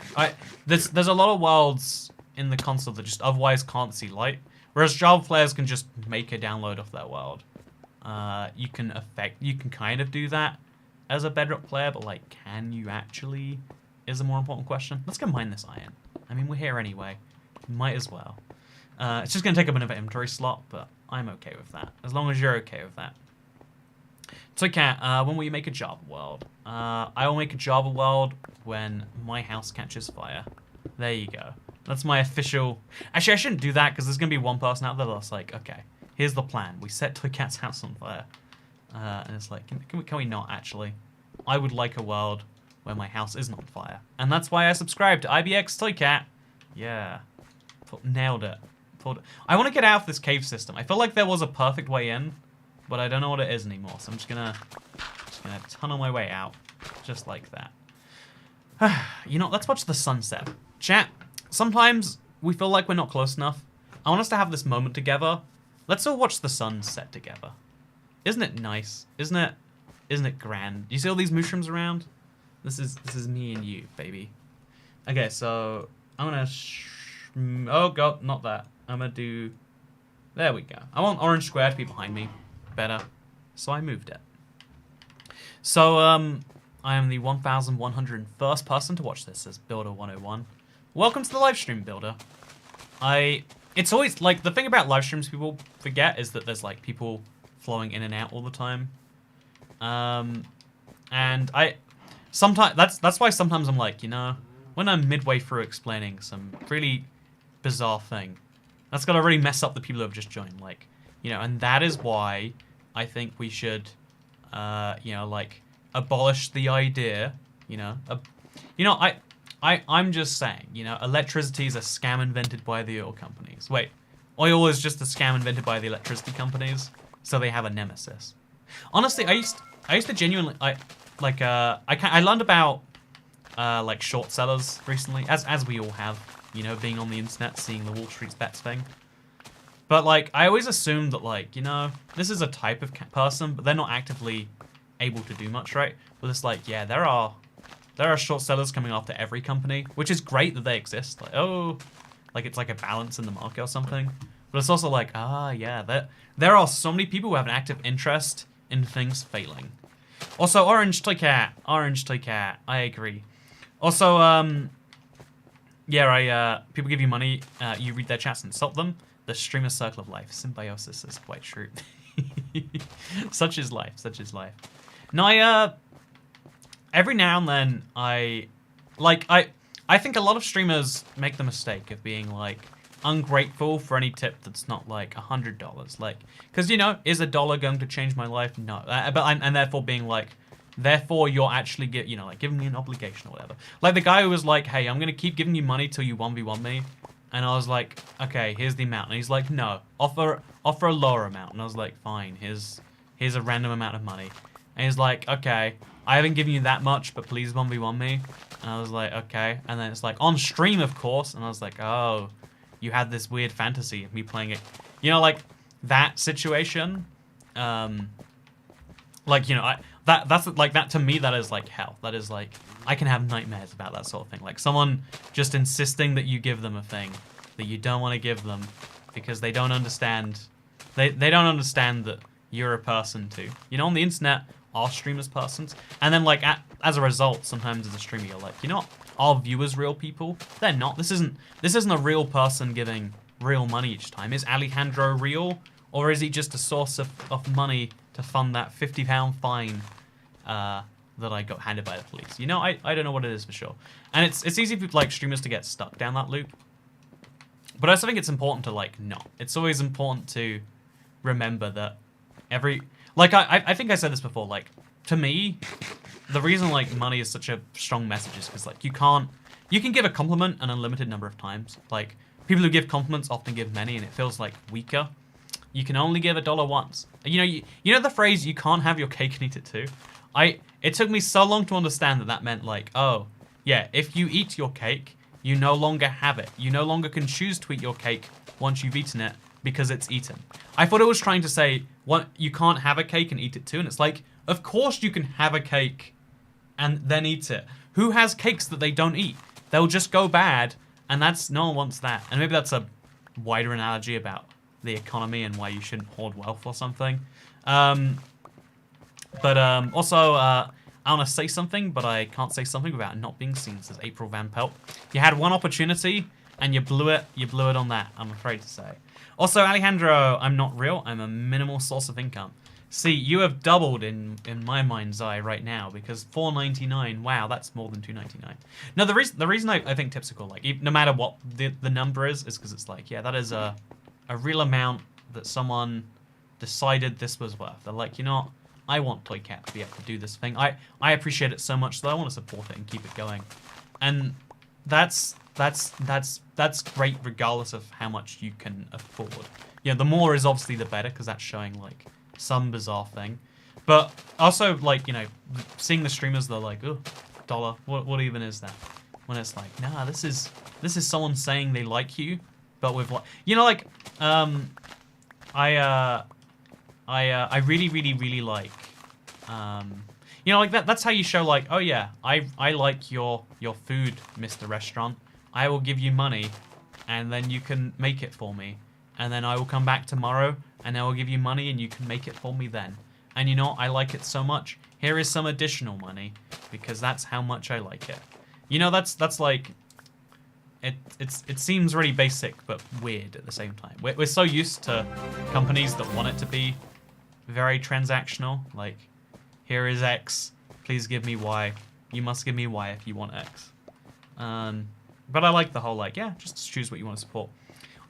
Speaker 1: There's a lot of worlds in the console that just otherwise can't see light. Whereas Java players can just make a download of their world. You can kind of do that as a Bedrock player, but like, can you actually? Is a more important question. Let's go mine this iron. I mean, we're here anyway. Might as well. It's just going to take up another inventory slot, but I'm okay with that. As long as you're okay with that. Toycat, when will you make a Java world? I will make a Java world when my house catches fire. There you go. That's my official... Actually, I shouldn't do that because there's going to be one person out there that's like, okay, here's the plan. We set Toycat's house on fire. And it's like, can we not actually? I would like a world where my house isn't on fire. And that's why I subscribed to IBX Toycat. Yeah. Nailed it. I want to get out of this cave system. I feel like there was a perfect way in, but I don't know what it is anymore. So I'm just gonna tunnel my way out, just like that. You know, let's watch the sunset. Chat, sometimes we feel like we're not close enough. I want us to have this moment together. Let's all watch the sun set together. Isn't it nice? Isn't it grand? You see all these mushrooms around? This is me and you, baby. Okay, so I'm gonna oh god, not that. I'm gonna do... There we go. I want orange square to be behind me. Better. So I moved it. So, I am the 1,101st person to watch this as Builder 101. Welcome to the live stream, Builder. It's always, like, the thing about live streams people forget is that there's, like, people flowing in and out all the time. And sometimes, that's why sometimes I'm like, you know, when I'm midway through explaining some really bizarre thing, that's gonna really mess up the people who have just joined, like, you know, and that is why I think we should, you know, like, abolish the idea, you know, I'm just saying, you know, electricity is a scam invented by the oil companies. Wait, oil is just a scam invented by the electricity companies, so they have a nemesis. Honestly, I used to genuinely, I learned about, like, short sellers recently, as we all have, you know, being on the internet, seeing the Wall Street bets thing. But, like, I always assumed that, like, you know, this is a type of person, but they're not actively able to do much, right? But it's like, yeah, there are short sellers coming after every company, which is great that they exist. Like, oh, like it's like a balance in the market or something. But it's also like, yeah, there are so many people who have an active interest in things failing. Also, Orange Toycat, I agree. Also, yeah, people give you money, you read their chats and insult them. The streamer circle of life, symbiosis is quite true. Such is life, such is life. No, every now and then I think a lot of streamers make the mistake of being like ungrateful for any tip that's not like $100. Like, because you know, is $1 going to change my life? No, and therefore being like, therefore you're actually you know, like giving me an obligation or whatever. Like the guy who was like, hey, I'm gonna keep giving you money till you 1v1 me, and I was like, okay, here's the amount, and he's like, no, offer a lower amount, and I was like, fine, here's a random amount of money, and he's like, okay, I haven't given you that much, but please 1v1 me. And I was like, okay. And then it's like, on stream, of course. And I was like, oh, you had this weird fantasy of me playing it. You know, like, that situation, like, you know, that's like, that to me, that is like hell. That is like, I can have nightmares about that sort of thing. Like, someone just insisting that you give them a thing that you don't want to give them because they don't understand. They don't understand that you're a person too. You know, on the internet, our streamers persons, and then like as a result, sometimes as a streamer, you're like, you know what? Our viewers real people? They're not. This isn't a real person giving real money each time. Is Alejandro real, or is he just a source of money to fund that £50 fine that I got handed by the police? You know, I don't know what it is for sure. And it's easy for like streamers to get stuck down that loop. But I also think it's important to like not. It's always important to remember that I think I said this before, like, to me, the reason like money is such a strong message is because like you can give a compliment an unlimited number of times. Like, people who give compliments often give many, and it feels like weaker. You can only give $1 once. You know the phrase, you can't have your cake and eat it too? It took me so long to understand that meant like, oh, yeah, if you eat your cake, you no longer have it. You no longer can choose to eat your cake once you've eaten it because it's eaten. I thought it was trying to say, what, you can't have a cake and eat it too? And it's like, of course you can have a cake and then eat it. Who has cakes that they don't eat? They'll just go bad, and no one wants that. And maybe that's a wider analogy about the economy and why you shouldn't hoard wealth or something. Also, I want to say something, but I can't say something without not being seen, says April Van Pelt. You had one opportunity, and you blew it. You blew it on that, I'm afraid to say. Also, Alejandro, I'm not real. I'm a minimal source of income. See, you have doubled in my mind's eye right now, because $4.99, wow, that's more than $2.99. No, the reason I think tips are cool, like, no matter what the number is because it's like, yeah, that is a real amount that someone decided this was worth. They're like, you know what? I want Toy Cat to be able to do this thing. I appreciate it so much that I want to support it and keep it going. And that's great regardless of how much you can afford. Yeah, the more is obviously the better, because that's showing like some bizarre thing. But also, like, you know, seeing the streamers, they're like, oh, $1, what even is that? When it's like, nah, this is someone saying they like you, but with what, you know, like, I really like, you know, like that's how you show like, oh yeah, I like your food, Mr. Restaurant. I will give you money, and then you can make it for me, and then I will come back tomorrow, and I will give you money, and you can make it for me then. And you know, I like it so much. Here is some additional money, because that's how much I like it. You know, that's like, it seems really basic, but weird at the same time. We're so used to companies that want it to be very transactional. Like, here is X, please give me Y. You must give me Y if you want X. But I like the whole, like, yeah, just choose what you want to support.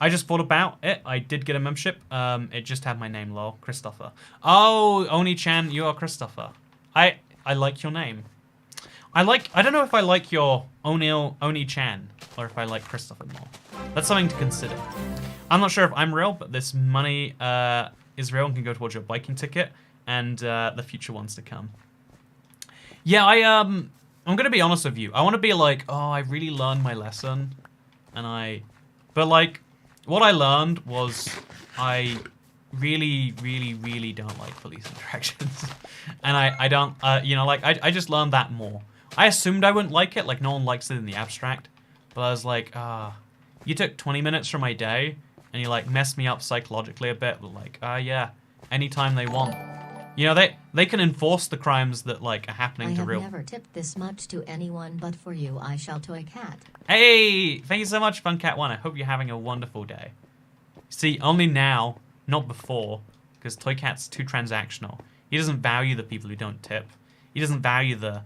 Speaker 1: I just thought about it. I did get a membership. It just had my name, lol. Cristofer. Oh, Oni-chan, you are Cristofer. I like your name. I don't know if I like your Oni-chan or if I like Cristofer more. That's something to consider. I'm not sure if I'm real, but this money is real and can go towards your biking ticket and the future ones to come. Yeah, I'm gonna be honest with you. I want to be like, oh, I really learned my lesson, but like, what I learned was I really don't like police interactions, and I don't, you know, like I just learned that more. I assumed I wouldn't like it, like no one likes it in the abstract, but I was like, you took 20 minutes from my day, and you like messed me up psychologically a bit, but like, yeah, anytime they want. You know, they can enforce the crimes that like are happening to real.
Speaker 2: I have never tipped this much to anyone, but for you, I shall Toy Cat.
Speaker 1: Hey, thank you so much, FunCat1. I hope you're having a wonderful day. See, only now, not before, because Toy Cat's too transactional. He doesn't value the people who don't tip. He doesn't value the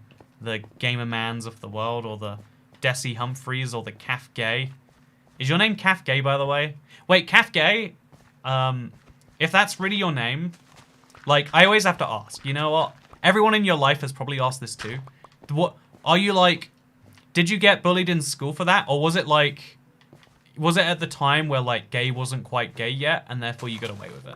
Speaker 1: Gamermans of the world, or the Desi Humphreys, or the Caf Gay. Is your name Caf Gay, by the way? Wait, Caf Gay? If that's really your name, like, I always have to ask, you know what? Everyone in your life has probably asked this too. What, are you like, did you get bullied in school for that? Or was it like, was it at the time where like gay wasn't quite gay yet and therefore you got away with it?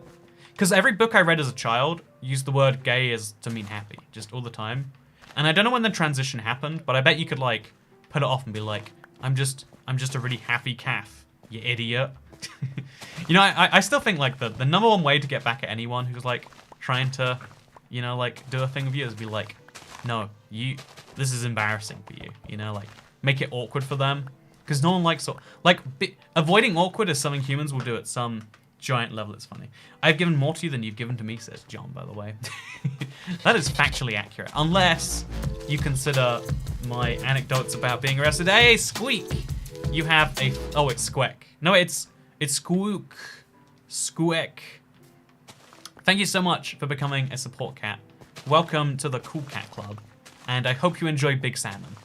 Speaker 1: Because every book I read as a child used the word gay as to mean happy, just all the time. And I don't know when the transition happened, but I bet you could like put it off and be like, I'm just a really happy calf, you idiot. You know, I still think like the number one way to get back at anyone who's like trying to, you know, like do a thing with you is be like, no, this is embarrassing for you. You know, like make it awkward for them, because no one likes avoiding awkward is something humans will do at some giant level. It's funny. I've given more to you than you've given to me, says John, by the way. That is factually accurate, unless you consider my anecdotes about being arrested. Hey, Squeak! You have a... Oh, it's Squek. No, it's Squeak. Squek. Thank you so much for becoming a support cat. Welcome to the Cool Cat Club. And I hope you enjoy Big Salmon,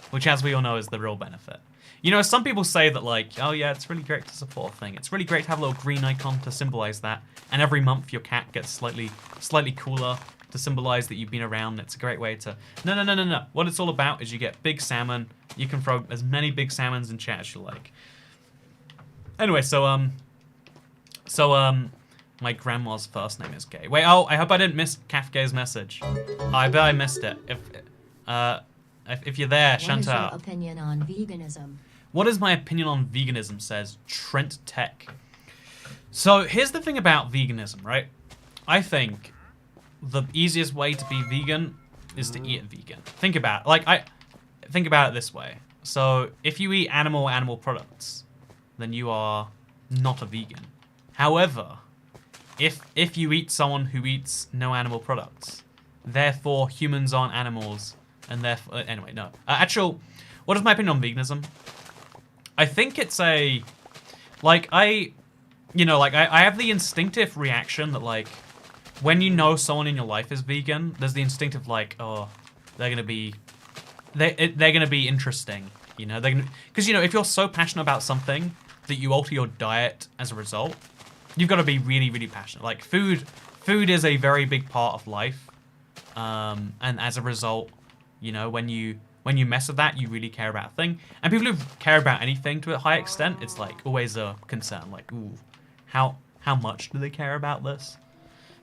Speaker 1: which, as we all know, is the real benefit. You know, some people say that, like, oh yeah, it's really great to support a thing. It's really great to have a little green icon to symbolize that. And every month your cat gets slightly cooler to symbolize that you've been around. It's a great way to... No. What it's all about is you get big salmon. You can throw as many big salmons in chat as you like. Anyway, my grandma's first name is Gay. Wait, oh, I hope I didn't miss Kafka's message. I bet I missed it. If you're there, Chantal.
Speaker 2: What is your opinion on veganism?
Speaker 1: What is my opinion on veganism, says Trent Tech. So here's the thing about veganism, right? I think the easiest way to be vegan is to eat vegan. Think about it. Think about it this way. So if you eat animal products, then you are not a vegan. However, if you eat someone who eats no animal products, therefore humans aren't animals, and therefore anyway, no. What is my opinion on veganism? I think it's I have the instinctive reaction that, like, when you know someone in your life is vegan, there's the instinctive, like, oh, they're gonna be interesting, you know, because, you know, if you're so passionate about something that you alter your diet as a result, you've got to be really, really passionate. Like, food is a very big part of life, and as a result, you know, when you mess with that, you really care about a thing. And people who care about anything to a high extent, it's like always a concern. Like, ooh, how much do they care about this?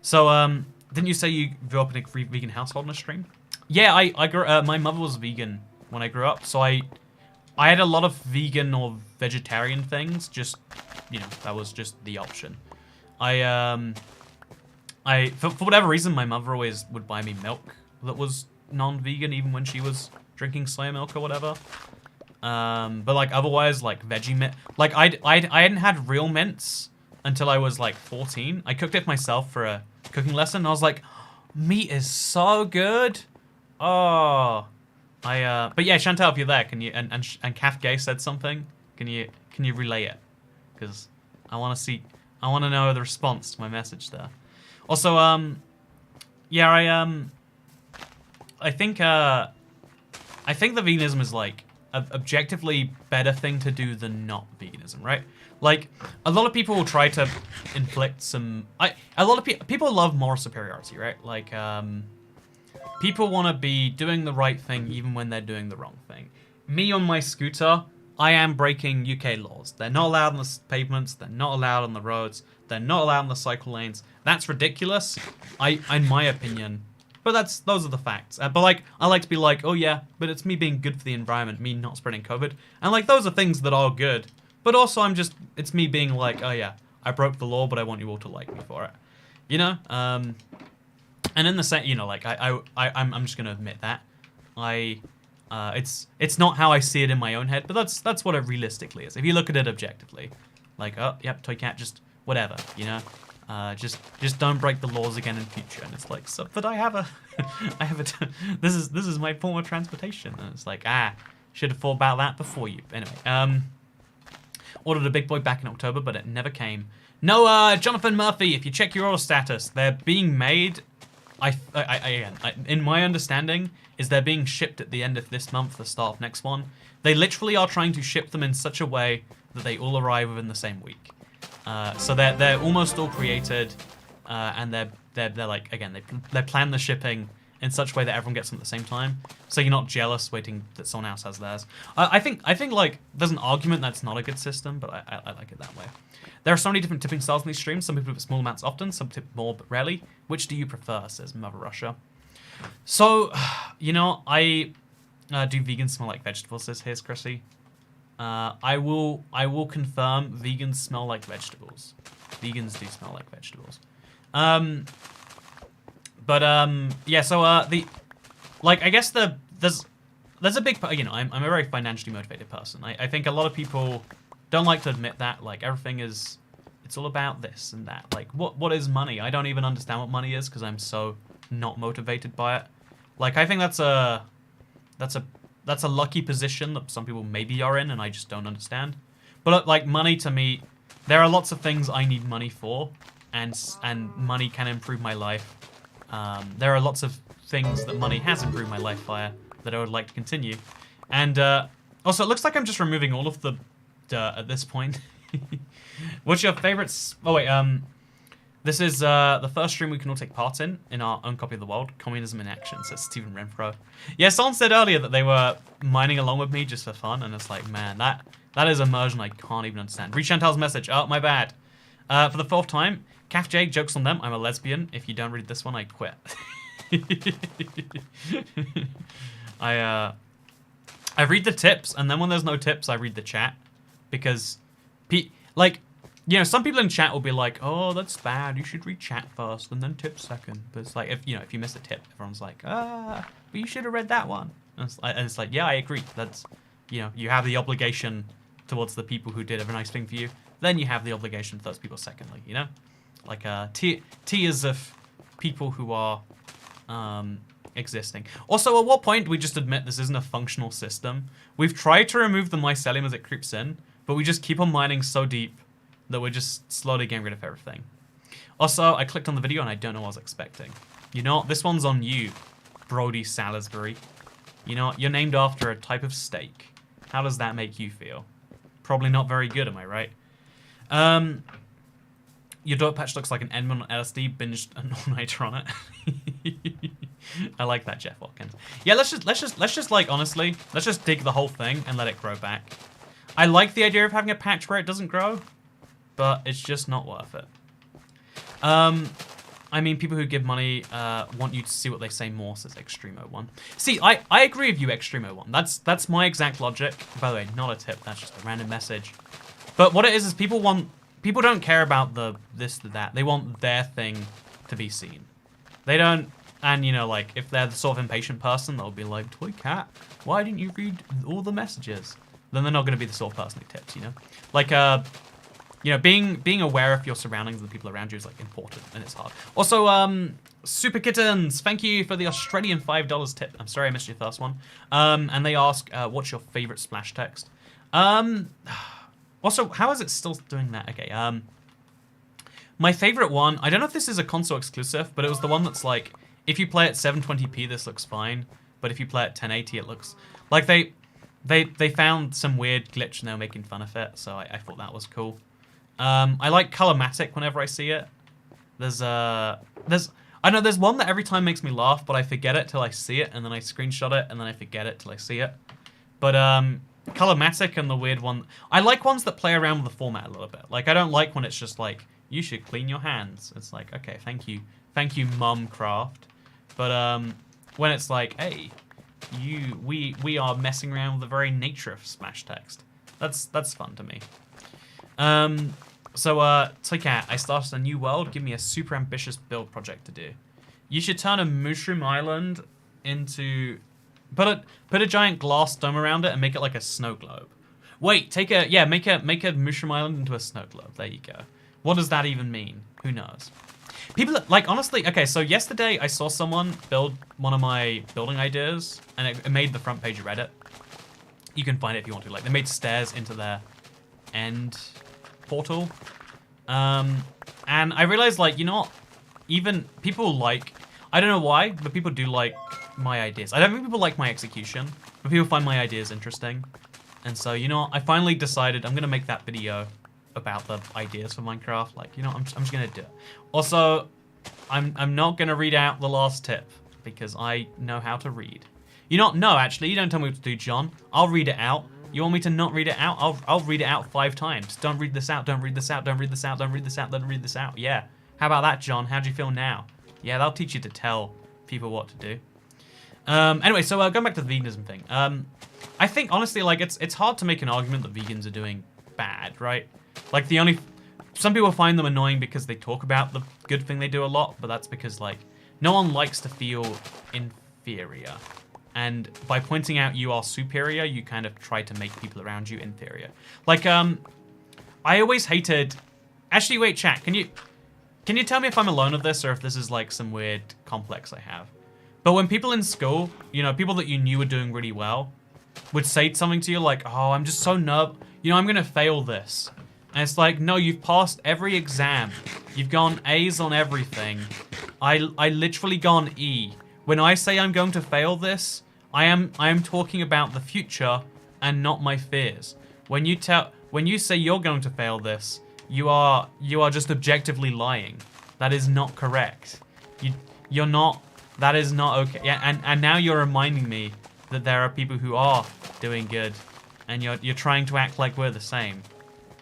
Speaker 1: So, didn't you say you grew up in a vegan household in a stream? Yeah, I grew. My mother was vegan when I grew up, so I had a lot of vegan or vegetarian things. Just, you know, that was just the option. For whatever reason, my mother always would buy me milk that was non-vegan, even when she was drinking soy milk or whatever. But like otherwise, like veggie mint, like I hadn't had real mints until I was like 14. I cooked it myself for a cooking lesson, and I was like, meat is so good. Oh, but yeah, Chantal, if you're there, can you and Kaf Gay said something? Can you relay it? Because I want to know the response to my message there. Also, yeah, I think the veganism is like an objectively better thing to do than not veganism, right? Like, a lot of people will try to inflict some... a lot of people love moral superiority, right? Like, people want to be doing the right thing even when they're doing the wrong thing. Me on my scooter, I am breaking UK laws. They're not allowed on the pavements. They're not allowed on the roads. They're not allowed on the cycle lanes. That's ridiculous, in my opinion. But those are the facts. But like, I like to be like, oh yeah, but it's me being good for the environment, me not spreading COVID. And like, those are things that are good. But also it's me being like, oh yeah, I broke the law, but I want you all to like me for it. You know? And in the same, you know, like, I'm just gonna admit that. It's not how I see it in my own head, but that's what it realistically is. If you look at it objectively. Like, oh, yep, Toy Cat, just whatever, you know? Just don't break the laws again in future. And it's like, so, but I have a, this is my form of transportation. And it's like, should have thought about that before you. Anyway, ordered a big boy back in October, but it never came. No, Jonathan Murphy, if you check your order status, they're being made, in my understanding, is they're being shipped at the end of this month, the start of next one. They literally are trying to ship them in such a way that they all arrive within the same week. So they're almost all created, and they're like, again, they plan the shipping in such a way that everyone gets them at the same time. So you're not jealous waiting that someone else has theirs. I think like there's an argument that's not a good system, but I like it that way. There are so many different tipping styles in these streams. Some people tip small amounts often, some tip more but rarely. Which do you prefer, says Mother Russia. So, I do vegans smell like vegetables, says here's Chrissy. I will confirm vegans smell like vegetables. Vegans do smell like vegetables. Yeah, so I guess there's a big, I'm a very financially motivated person. I think a lot of people don't like to admit that, like, it's all about this and that. Like, what is money? I don't even understand what money is because I'm so not motivated by it. Like, I think that's a lucky position that some people maybe are in, and I just don't understand. But like, money to me, there are lots of things I need money for, and money can improve my life. There are lots of things that money has improved my life via that I would like to continue. And also, it looks like I'm just removing all of the dirt at this point. What's your favorite? Oh wait, this is the first stream we can all take part in our own copy of the world. Communism in action, says Stephen Renfro. Yeah, someone said earlier that they were mining along with me just for fun, and it's like, man, that is immersion I can't even understand. Read Chantal's message. Oh, my bad. For the 4th time, Caf J, jokes on them. I'm a lesbian. If you don't read this one, I quit. I read the tips, and then when there's no tips, I read the chat. Because, some people in chat will be like, oh, that's bad. You should read chat first, and then tips second. But it's like, if you miss a tip, everyone's like, but you should have read that one. And it's like, yeah, I agree. That's, you have the obligation towards the people who did a nice thing for you. Then you have the obligation to those people secondly, Like, tiers of people who are existing. Also, at what point do we just admit this isn't a functional system? We've tried to remove the mycelium as it creeps in, but we just keep on mining so deep that we're just slowly getting rid of everything. Also, I clicked on the video and I don't know what I was expecting. This one's on you, Brody Salisbury. You're named after a type of steak. How does that make you feel? Probably not very good, am I right? Your dog patch looks like an Edmund on LSD, binged an all-nighter on it. I like that, Jeff Watkins. Yeah, let's just like, honestly, let's just dig the whole thing and let it grow back. I like the idea of having a patch where it doesn't grow, but it's just not worth it. I mean, people who give money want you to see what they say more, says Extremo1. See, I agree with you, Extremo1. That's my exact logic. By the way, not a tip, that's just a random message. But what it is people don't care about the this, the that. They want their thing to be seen. They don't, and like, if they're the sort of impatient person, they'll be like, Toy Cat, why didn't you read all the messages? Then they're not going to be the sort of person who tips, Like, being aware of your surroundings and the people around you is, like, important, and it's hard. Also, Super Kittens, thank you for the Australian $5 tip. I'm sorry I missed your first one. And they ask, what's your favorite splash text? Also, how is it still doing that? Okay, my favorite one, I don't know if this is a console exclusive, but it was the one that's like, if you play at 720p, this looks fine, but if you play at 1080, it looks like they found some weird glitch and they were making fun of it, so I thought that was cool. I like Colormatic whenever I see it. There's one that every time makes me laugh, but I forget it till I see it, and then I screenshot it, and then I forget it till I see it. But Colormatic and the weird one, I like ones that play around with the format a little bit. Like, I don't like when it's just like, you should clean your hands. It's like, okay, thank you, Mumcraft. But when it's like, hey, we are messing around with the very nature of splash text. That's fun to me. So Toycat, I started a new world. Give me a super ambitious build project to do. You should turn a mushroom island into put a giant glass dome around it and make it like a snow globe. Wait, make a mushroom island into a snow globe. There you go. What does that even mean? Who knows? People, like, honestly, okay, so yesterday I saw someone build one of my building ideas, and it made the front page of Reddit. You can find it if you want to. Like, they made stairs into their end portal. And I realized, like, even people like, I don't know why, but people do like my ideas. I don't think people like my execution, but people find my ideas interesting. And so, I finally decided I'm going to make that video about the ideas for Minecraft. Like, I'm just gonna do it. Also, I'm not gonna read out the last tip because I know how to read. No, actually, you don't tell me what to do, John. I'll read it out. You want me to not read it out? I'll read it out 5 times. Don't read this out. Don't read this out. Don't read this out. Don't read this out. Don't read this out. Yeah. How about that, John? How do you feel now? Yeah, that'll teach you to tell people what to do. Anyway, so going back to the veganism thing. I think honestly, like it's hard to make an argument that vegans are doing bad, right? Like some people find them annoying because they talk about the good thing they do a lot, but that's because like no one likes to feel inferior. And by pointing out you are superior, you kind of try to make people around you inferior. Like, I always hated... Actually, wait, chat, can you tell me if I'm alone of this or if this is like some weird complex I have? But when people in school, you know, people that you knew were doing really well, would say something to you like, oh, I'm just so nervous. You know, I'm going to fail this. And it's like, no, you've passed every exam. You've gone A's on everything. I literally gone E. When I say I'm going to fail this, I am talking about the future and not my fears. When you say you're going to fail this, you are just objectively lying. That is not correct. You're not. That is not okay. Yeah, and now you're reminding me that there are people who are doing good, and you're trying to act like we're the same,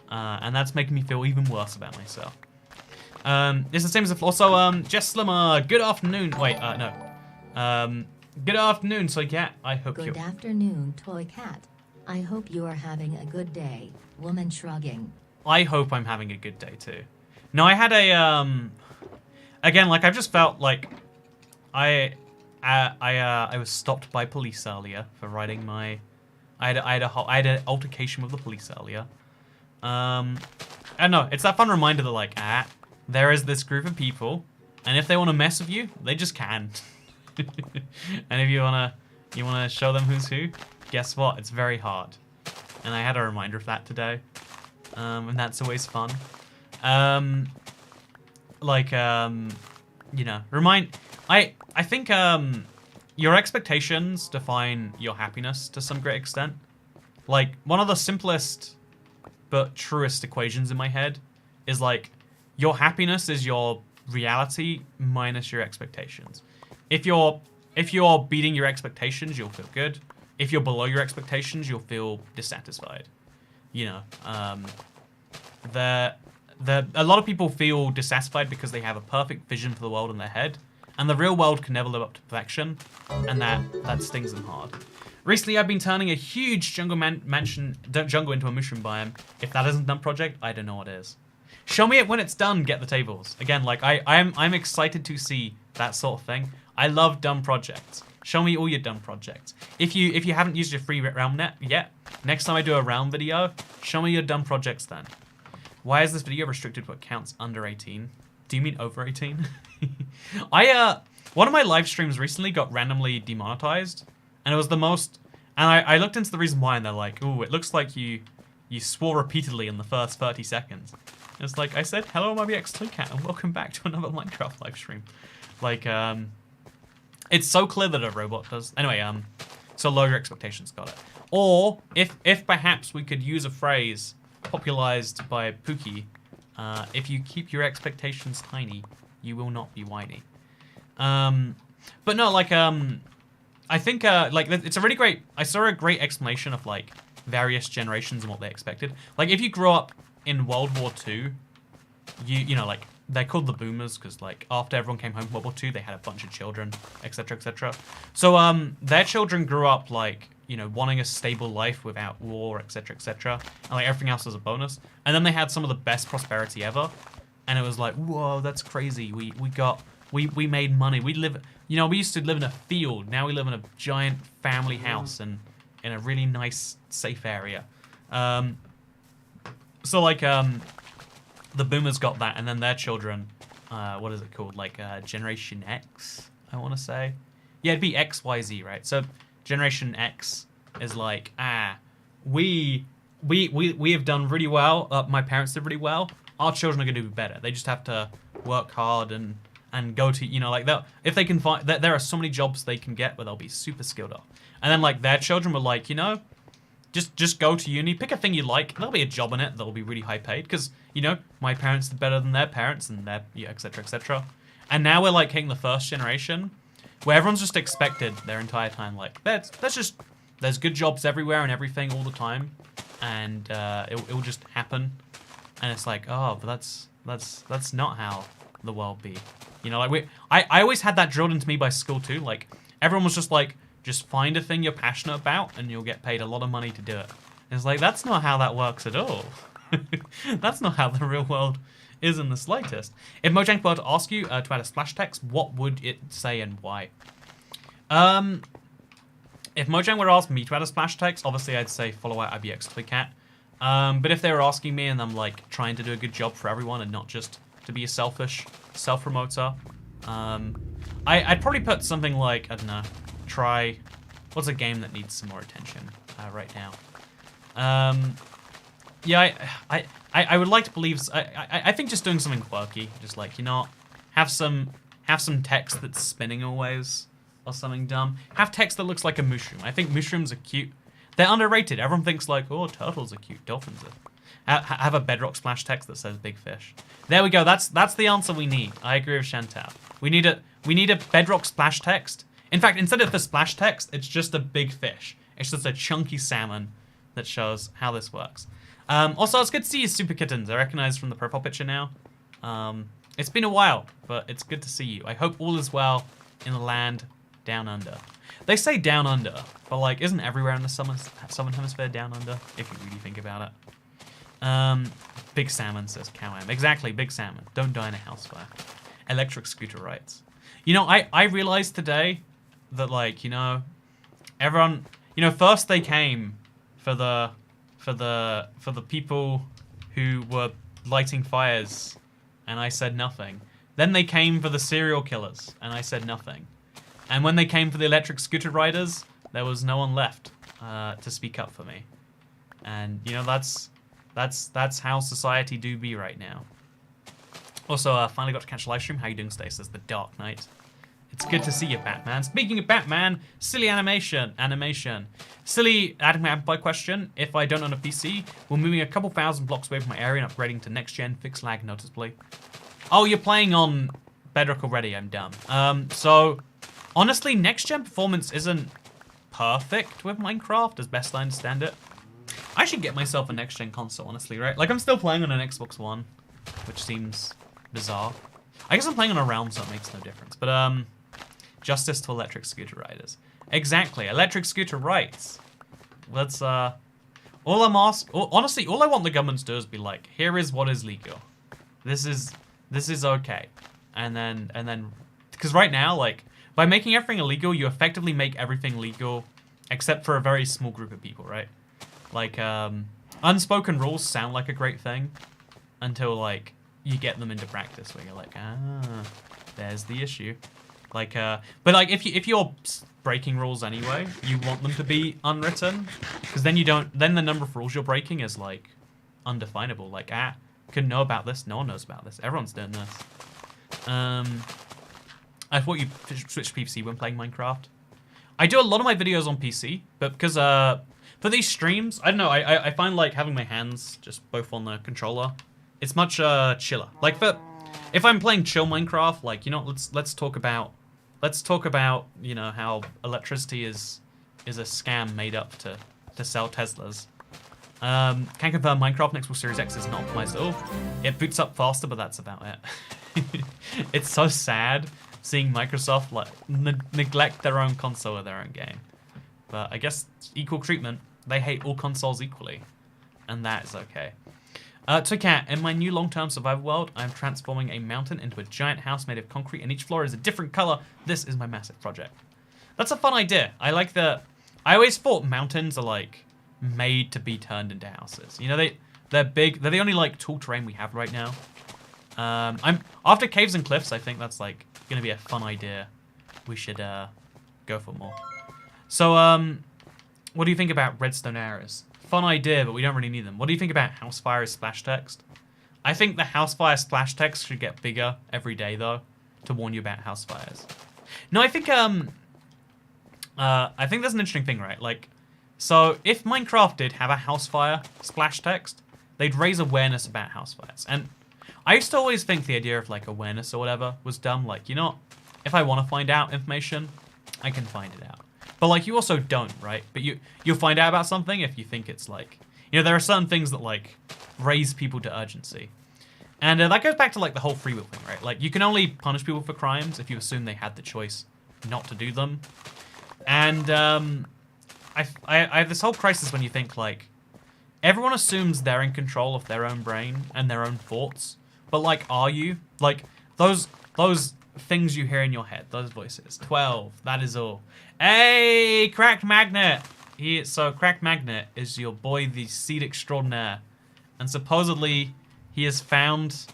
Speaker 1: and that's making me feel even worse about myself. It's the same as also Jess Slimmer. Good afternoon. Wait, no. Good afternoon, Soy Cat. I hope you.
Speaker 2: Good afternoon, Toy Cat. I hope you are having a good day. Woman shrugging.
Speaker 1: I hope I'm having a good day too. No, I had a again, like I've just felt like I was stopped by police earlier for riding my. I had an altercation with the police earlier. I don't know. It's that fun reminder that like there is this group of people, and if they want to mess with you, they just can. And if you wanna show them who's who, guess what? It's very hard. And I had a reminder of that today, and that's always fun. You know, I think your expectations define your happiness to some great extent. Like one of the simplest but truest equations in my head is like your happiness is your reality minus your expectations. If you're beating your expectations, you'll feel good. If you're below your expectations, you'll feel dissatisfied. You know, a lot of people feel dissatisfied because they have a perfect vision for the world in their head, and the real world can never live up to perfection, and that stings them hard. Recently, I've been turning a huge jungle into a mushroom biome. If that isn't done project, I don't know what is. Show me it when it's done. Get the tables again. Like I'm excited to see that sort of thing. I love done projects. Show me all your done projects. If you haven't used your free realm net yet, next time I do a realm video, show me your done projects then. Why is this video restricted to accounts under 18? Do you mean over 18? One of my live streams recently got randomly demonetized, and it was the most. And I looked into the reason why, and they're like, "Ooh, it looks like you swore repeatedly in the first 30 seconds." And it's like I said, "Hello, my BX3Cat, and welcome back to another Minecraft live stream." Like, it's so clear that a robot does. Anyway, so lower your expectations, got it. Or if perhaps we could use a phrase popularized by Pookie, if you keep your expectations tiny, you will not be whiny. But no, like I think like it's a really great. I saw a great explanation of like various generations and what they expected. Like if you grew up in World War II, you know like. They're called the boomers because, like, after everyone came home from World War II, they had a bunch of children, etc., etc. So, their children grew up, like, you know, wanting a stable life without war, etc., etc. And, like, everything else was a bonus. And then they had some of the best prosperity ever. And it was like, whoa, that's crazy. We made money. We used to live in a field. Now we live in a giant family house and in a really nice, safe area. So, like, the boomers got that, and then their children, what is it called? Like Generation X, I want to say. Yeah, it'd be XYZ, right? So Generation X is like, we have done really well. My parents did really well. Our children are going to do better. They just have to work hard and go to, you know, like that. If they can find, there are so many jobs they can get where they'll be super skilled up. And then like their children were like, you know, just go to uni, pick a thing you like. There'll be a job in it that'll be really high paid because, you know, my parents did better than their parents and their, yeah, etc., etc. And now we're like hitting the first generation where everyone's just expected their entire time, like, there's good jobs everywhere and everything all the time. And it will just happen. And it's like, oh, but that's not how the world be. You know, like I always had that drilled into me by school too. Like, Everyone was just like, just find a thing you're passionate about and you'll get paid a lot of money to do it. And it's like, that's not how that works at all. That's not how the real world is in the slightest. If Mojang were to ask you to add a splash text, what would it say and why? If Mojang were to ask me to add a splash text, obviously I'd say follow out IBX But if they were asking me and I'm like trying to do a good job for everyone and not just to be a selfish self-promoter, I'd probably put something like, I don't know, what's a game that needs some more attention right now? Yeah, I would like to believe, I think just doing something quirky, just like, you know, have some text that's spinning always, or something dumb. Have text that looks like a mushroom. I think mushrooms are cute. They're underrated. Everyone thinks like, oh, turtles are cute, dolphins are. Have a Bedrock splash text that says big fish. There we go. That's the answer we need. I agree with Chantal. We need a Bedrock splash text. In fact, instead of the splash text, it's just a big fish. It's just a chunky salmon that shows how this works. Also, it's good to see you, Super Kittens. I recognize from the profile picture now. It's been a while, but it's good to see you. I hope all is well in the land down under. They say down under, but like, isn't everywhere in the southern hemisphere down under? If you really think about it. Big salmon, says Cowam. Exactly, big salmon. Don't die in a house fire. Electric scooter rights. You know, I realized today that, like, you know, everyone, you know, first they came for the people who were lighting fires, and I said nothing. Then they came for the serial killers, and I said nothing. And when they came for the electric scooter riders, there was no one left to speak up for me. And you know, that's how society do be right now. Also, finally got to catch a live stream. How you doing today? Says the Dark Knight. It's good to see you, Batman. Speaking of Batman, silly animation. Silly Adam by question. If I don't own a PC, we're moving a couple thousand blocks away from my area and upgrading to next gen, fix lag noticeably. Oh, you're playing on Bedrock already, I'm dumb. So, honestly, next gen performance isn't perfect with Minecraft, as best I understand it. I should get myself a next gen console, honestly, right? Like, I'm still playing on an Xbox One, which seems bizarre. I guess I'm playing on a Realm, so it makes no difference. But, justice to electric scooter riders. Exactly, electric scooter rights. Let's, honestly, all I want the government to do is be like, here is what is legal. This is okay. And then, because right now, like, by making everything illegal, you effectively make everything legal, except for a very small group of people, right? Like, unspoken rules sound like a great thing, until, like, you get them into practice, where you're like, there's the issue. Like, but like, if you're breaking rules anyway, you want them to be unwritten, because then then the number of rules you're breaking is like undefinable. Like, couldn't know about this. No one knows about this. Everyone's doing this. I thought you switched PC when playing Minecraft. I do a lot of my videos on PC, but because for these streams, I don't know. I find like having my hands just both on the controller, it's much chiller. Like if I'm playing chill Minecraft, like, you know, let's talk about you know, how electricity is a scam made up to sell Teslas. Can confirm Minecraft and Xbox Series X is not optimized at all. It boots up faster, but that's about it. It's so sad seeing Microsoft like neglect their own console or their own game. But I guess equal treatment. They hate all consoles equally, and that is okay. Toycat, in my new long-term survival world, I'm transforming a mountain into a giant house made of concrete, and each floor is a different color. This is my massive project. That's a fun idea. I like the. I always thought mountains are like made to be turned into houses. You know, they're big. They're the only like tall terrain we have right now. I'm after caves and cliffs. I think that's like gonna be a fun idea. We should go for more. So what do you think about redstone arrows? Fun idea, but we don't really need them. What do you think about house fire splash text? I think the house fire splash text should get bigger every day, though, to warn you about house fires. No, I think there's an interesting thing, right? Like, so if Minecraft did have a house fire splash text, they'd raise awareness about house fires. And I used to always think the idea of like awareness or whatever was dumb. Like, you know, if I want to find out information, I can find it out. But like, you also don't, right? But you'll find out about something if you think it's like, you know, there are certain things that like raise people to urgency. And that goes back to like the whole free will thing, right? Like, you can only punish people for crimes if you assume they had the choice not to do them. And I have this whole crisis when you think, like, everyone assumes they're in control of their own brain and their own thoughts. But, like, are you? Like, those things you hear in your head, those voices. 12, that is all. Hey, Cracked Magnet! So Cracked Magnet is your boy, the Seed Extraordinaire. And supposedly, he has found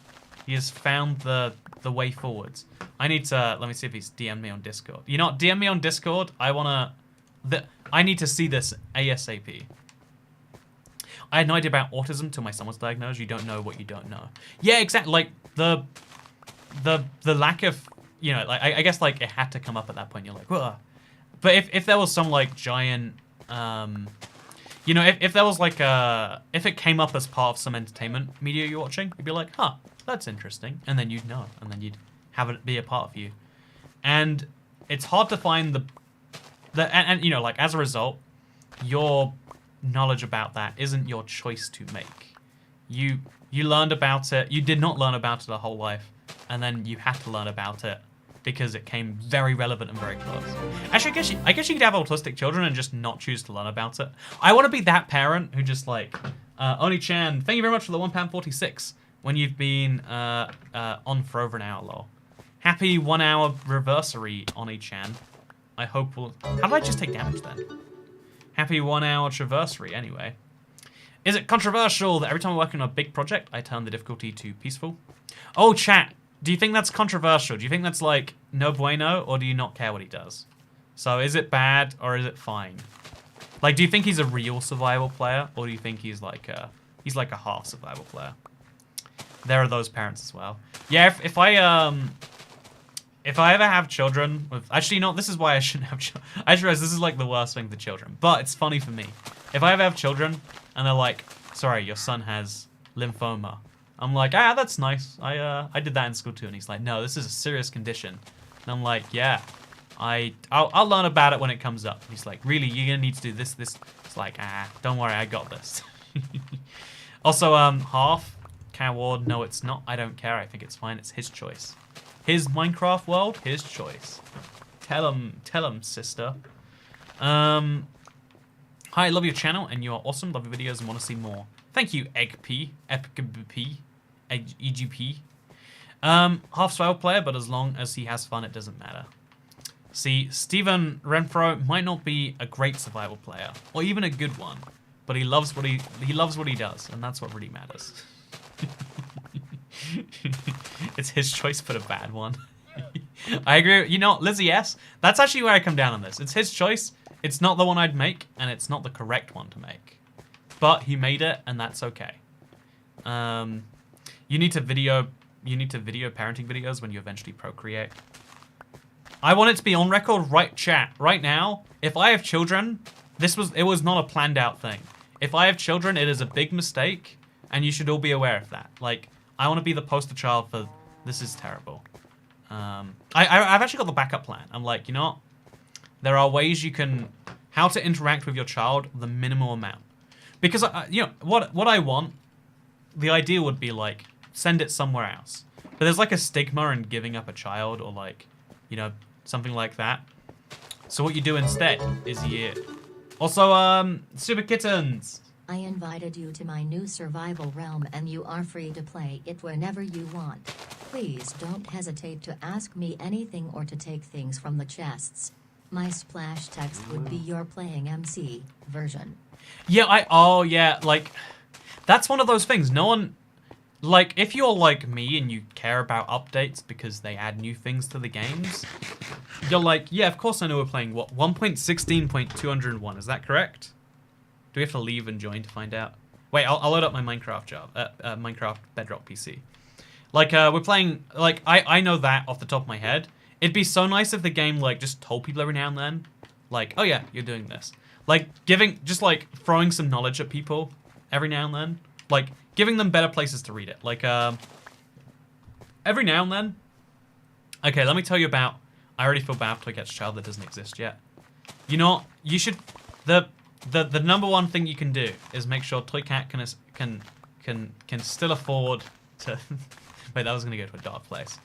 Speaker 1: the way forwards. I need to, let me see if he's DM'd me on Discord. You know what, DM me on Discord. I need to see this ASAP. I had no idea about autism till my son was diagnosed. You don't know what you don't know. Yeah, exactly. Like, the lack of, you know, like, I guess, like, it had to come up at that point. You're like, whoa. But if there was some, like, giant, you know, if there was, like, if it came up as part of some entertainment media you're watching, you'd be like, huh, that's interesting. And then you'd know. And then you'd have it be a part of you. And it's hard to find and you know, like, as a result, your knowledge about that isn't your choice to make. You learned about it. You did not learn about it a whole life. And then you had to learn about it because it came very relevant and very close. Actually, I guess you could have autistic children and just not choose to learn about it. I want to be that parent who just, like, Oni-chan, thank you very much for the £1.46 when you've been on for over an hour, lol. Happy 1 hour reversary, Oni-chan. I hope we'll... How did I just take damage then? Happy 1 hour traversary, anyway. Is it controversial that every time I'm working on a big project, I turn the difficulty to peaceful? Oh, chat. Do you think that's controversial? Do you think that's, like, no bueno, or do you not care what he does? So is it bad, or is it fine? Like, do you think he's a real survival player, or do you think he's like a half survival player? There are those parents as well. Yeah, if I ever have children with... Actually, no, this is why I shouldn't have children. I just realized this is, like, the worst thing for children. But it's funny for me. If I ever have children, and they're like, sorry, your son has lymphoma. I'm like, that's nice. I did that in school too. And he's like, no, this is a serious condition. And I'm like, yeah, I'll learn about it when it comes up. And he's like, really, you're gonna need to do this. It's like, don't worry, I got this. Also, half coward. No, it's not. I don't care. I think it's fine. It's his choice. His Minecraft world, his choice. Tell him, sister. Hi, I love your channel and you are awesome. Love your videos and want to see more. Thank you, EggP, EGP. Half survival player, but as long as he has fun, it doesn't matter. See, Stephen Renfro might not be a great survival player, or even a good one, but he loves what he does, and that's what really matters. It's his choice, but a bad one. I agree. You know, Lizzie S. That's actually where I come down on this. It's his choice. It's not the one I'd make, and it's not the correct one to make. But he made it, and that's okay. You need to video parenting videos when you eventually procreate. I want it to be on record, right, chat, right now. If I have children, it was not a planned out thing. If I have children, it is a big mistake, and you should all be aware of that. Like, I want to be the poster child for this is terrible. I've actually got the backup plan. I'm like, you know what? There are ways you can how to interact with your child the minimal amount. Because, you know, what I want, the idea would be, like, send it somewhere else. But there's, like, a stigma in giving up a child or, like, you know, something like that. So what you do instead is Also, Super Kittens.
Speaker 2: I invited you to my new survival realm and you are free to play it whenever you want. Please don't hesitate to ask me anything or to take things from the chests. My splash text would be your playing MC version.
Speaker 1: Yeah, yeah, like, that's one of those things. No one, like, if you're like me and you care about updates because they add new things to the games, you're like, yeah, of course I know we're playing, what, 1.16.201, is that correct? Do we have to leave and join to find out? Wait, I'll load up my Minecraft Minecraft Bedrock PC. Like, we're playing, like, I know that off the top of my head. It'd be so nice if the game, like, just told people every now and then, like, oh yeah, you're doing this. Like, just, like, throwing some knowledge at people every now and then. Like, giving them better places to read it. Like, every now and then. Okay, let me tell you about, I already feel bad for Toy Cat's Child that doesn't exist yet. You know, you should, the number one thing you can do is make sure Toy Cat can still afford to, wait, that was going to go to a dark place.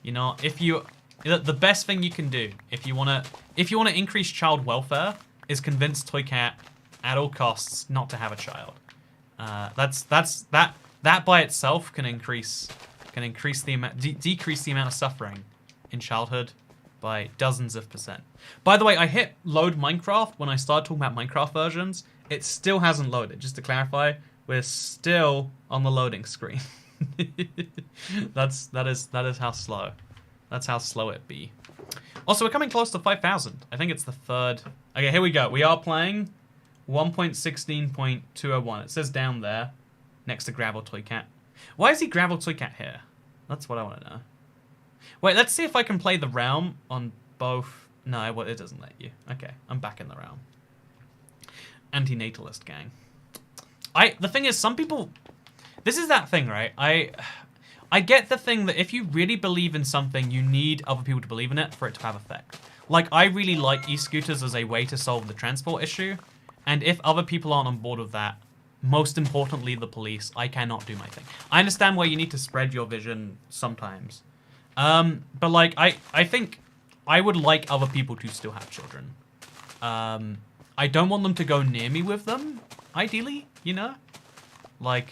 Speaker 1: You know, if you the best thing you can do if you wanna increase child welfare is convince Toy Cat at all costs not to have a child. That by itself can decrease the amount of suffering in childhood by dozens of %. By the way, I hit load Minecraft when I started talking about Minecraft versions. It still hasn't loaded. Just to clarify, we're still on the loading screen. that is how slow. That's how slow it be. Also, we're coming close to 5,000. I think it's the third. Okay, here we go. We are playing 1.16.201. It says down there, next to Gravel Toy Cat. Why is he Gravel Toy Cat here? That's what I want to know. Wait, let's see if I can play the realm on both. No, well, it doesn't let you. Okay, I'm back in the realm. Antinatalist gang. The thing is, some people... This is that thing, right? I get the thing that if you really believe in something, you need other people to believe in it for it to have effect. Like, I really like e-scooters as a way to solve the transport issue. And if other people aren't on board with that, most importantly, the police, I cannot do my thing. I understand why you need to spread your vision sometimes. But like, I think I would like other people to still have children. I don't want them to go near me with them, ideally, you know? Like,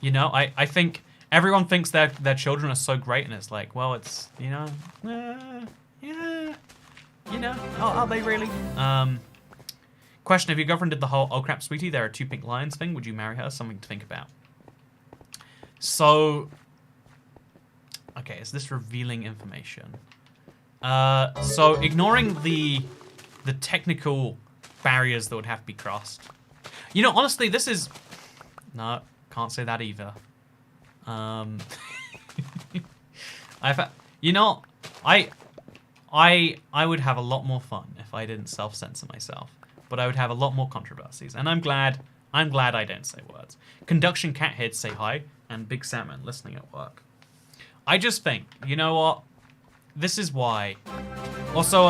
Speaker 1: you know, I think everyone thinks their children are so great, and it's like, well, it's, you know, yeah, you know, are they really? Question, if your girlfriend did the whole, oh crap, sweetie, there are 2 pink lions thing, would you marry her? Something to think about. So, okay, is this revealing information? So, ignoring the technical barriers that would have to be crossed. You know, honestly, this is... No, can't say that either. You know, I would have a lot more fun if I didn't self-censor myself. But I would have a lot more controversies. And I'm glad I don't say words. Conduction Cat Head say hi, and Big Salmon listening at work. I just think, you know what? This is why. Also,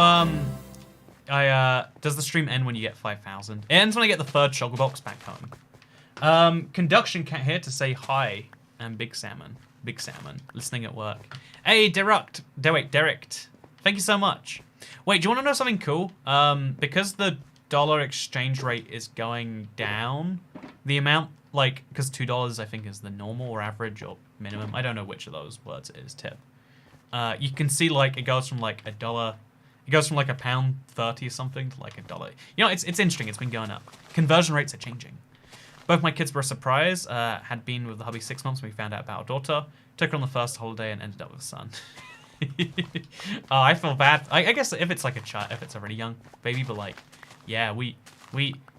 Speaker 1: does the stream end when you get 5,000? It ends when I get the 3rd Shoggle Box back home. Conduction Cat here to say hi, and Big Salmon listening at work. Hey, Derek. Thank you so much. Wait, do you want to know something cool? Because the dollar exchange rate is going down, the amount, like, because $2 I think is the normal or average or minimum. I don't know which of those words it is, tip. You can see, like, it goes from like $1. It goes from like £1.30 or something to like $1. You know, it's interesting. It's been going up. Conversion rates are changing. Both my kids were a surprise. Had been with the hubby 6 months when we found out about our daughter. Took her on the first holiday and ended up with a son. Oh, I feel bad. I guess if it's like a child, if it's a really young baby, but like, yeah, we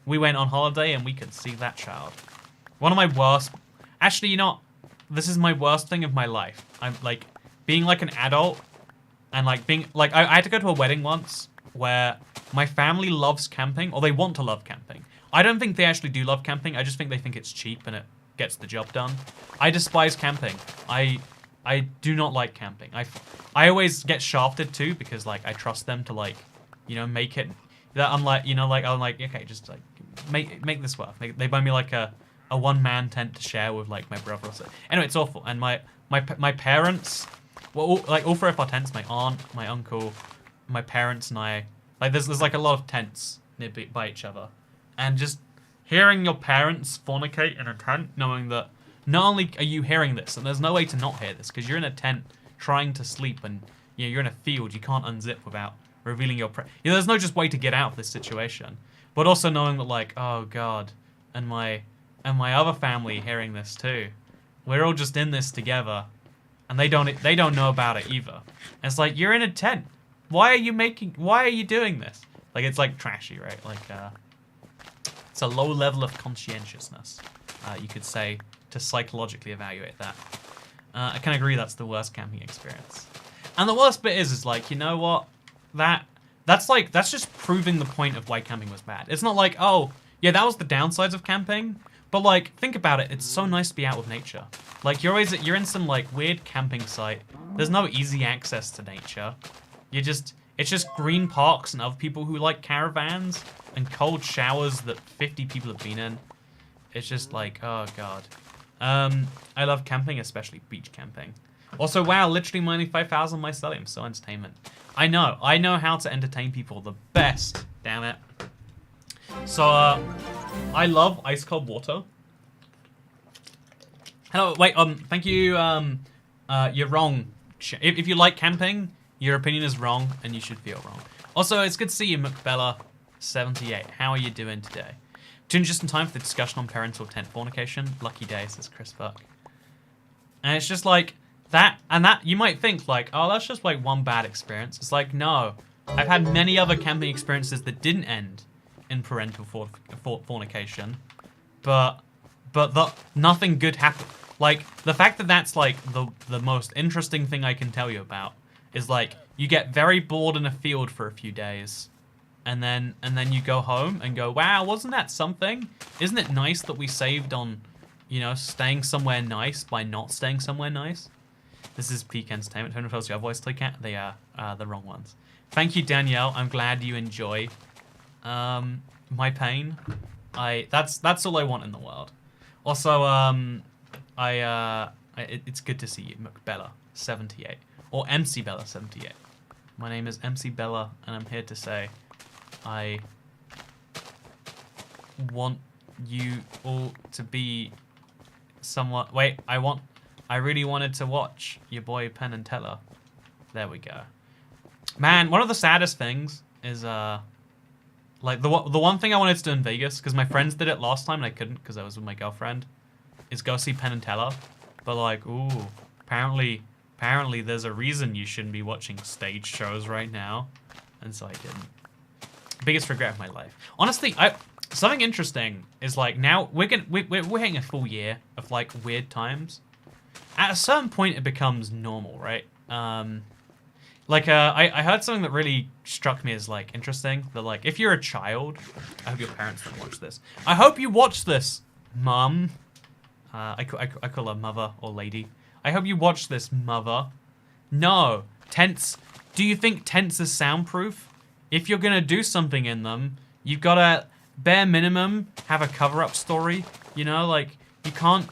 Speaker 1: went on holiday and we could see that child. One of my worst. Actually, you know, this is my worst thing of my life. I'm like being like an adult. And like being like, I had to go to a wedding once where my family loves camping, or they want to love camping. I don't think they actually do love camping. I just think they think it's cheap and it gets the job done. I despise camping. I do not like camping. I always get shafted too because like I trust them to like, you know, make it. That I'm like, you know, like I'm like, okay, just like make this work. They buy me like a 1-man tent to share with like my brother or so. Anyway, it's awful. And my parents. Well, like all 3 of our tents, my aunt, my uncle, my parents, and I, like there's like a lot of tents by each other, and just hearing your parents fornicate in a tent, knowing that not only are you hearing this, and there's no way to not hear this because you're in a tent trying to sleep, and you know, you're in a field, you can't unzip without revealing your. You know, there's no just way to get out of this situation, but also knowing that like, oh god, and my other family hearing this too, we're all just in this together. And they don't know about it either. And it's like, you're in a tent. Why are you doing this? Like, it's like trashy, right? Like, it's a low level of conscientiousness, you could say, to psychologically evaluate that. I can agree that's the worst camping experience. And the worst bit is like, you know what? That's just proving the point of why camping was bad. It's not like, oh, yeah, that was the downsides of camping. But like, think about it. It's so nice to be out with nature. Like you're in some like weird camping site. There's no easy access to nature. It's just green parks and other people who like caravans and cold showers that 50 people have been in. It's just like, oh god. I love camping, especially beach camping. Also, wow, literally mining 5,000 mycelium. So entertainment. I know how to entertain people the best. Damn it. So, I love ice cold water. Hello, wait, thank you, you're wrong. If you like camping, your opinion is wrong, and you should feel wrong. Also, it's good to see you, McBella78. How are you doing today? Tuned just in time for the discussion on parental tent fornication. Lucky day, says Chris Buck. And it's just like, that, you might think, like, oh, that's just, like, one bad experience. It's like, no. I've had many other camping experiences that didn't end in parental fornication. But nothing good happened. Like, the fact that that's, like, the most interesting thing I can tell you about is, like, you get very bored in a field for a few days, and then you go home and go, wow, wasn't that something? Isn't it nice that we saved on, you know, staying somewhere nice by not staying somewhere nice? This is peak entertainment. Who knows your voice click at? They are the wrong ones. Thank you, Danielle. I'm glad you enjoy my pain. That's all I want in the world. Also, it's good to see you, McBella78 or MC Bella78. My name is MC Bella, and I'm here to say I want you all to be somewhat. Wait, I really wanted to watch your boy Penn and Teller. There we go. Man, one of the saddest things is like the one thing I wanted to do in Vegas, because my friends did it last time and I couldn't because I was with my girlfriend, is go see Penn and Teller. But like, ooh, apparently there's a reason you shouldn't be watching stage shows right now, and so I didn't. Biggest regret of my life. Honestly, something interesting is like now we're hitting a full year of like weird times. At a certain point, it becomes normal, right? Like, I heard something that really struck me as, like, interesting. That, like, if you're a child... I hope your parents don't watch this. I hope you watch this, Mum. I call her mother or lady. I hope you watch this, mother. No. Tents. Do you think tents are soundproof? If you're gonna do something in them, you've gotta, bare minimum, have a cover-up story. You know, like, you can't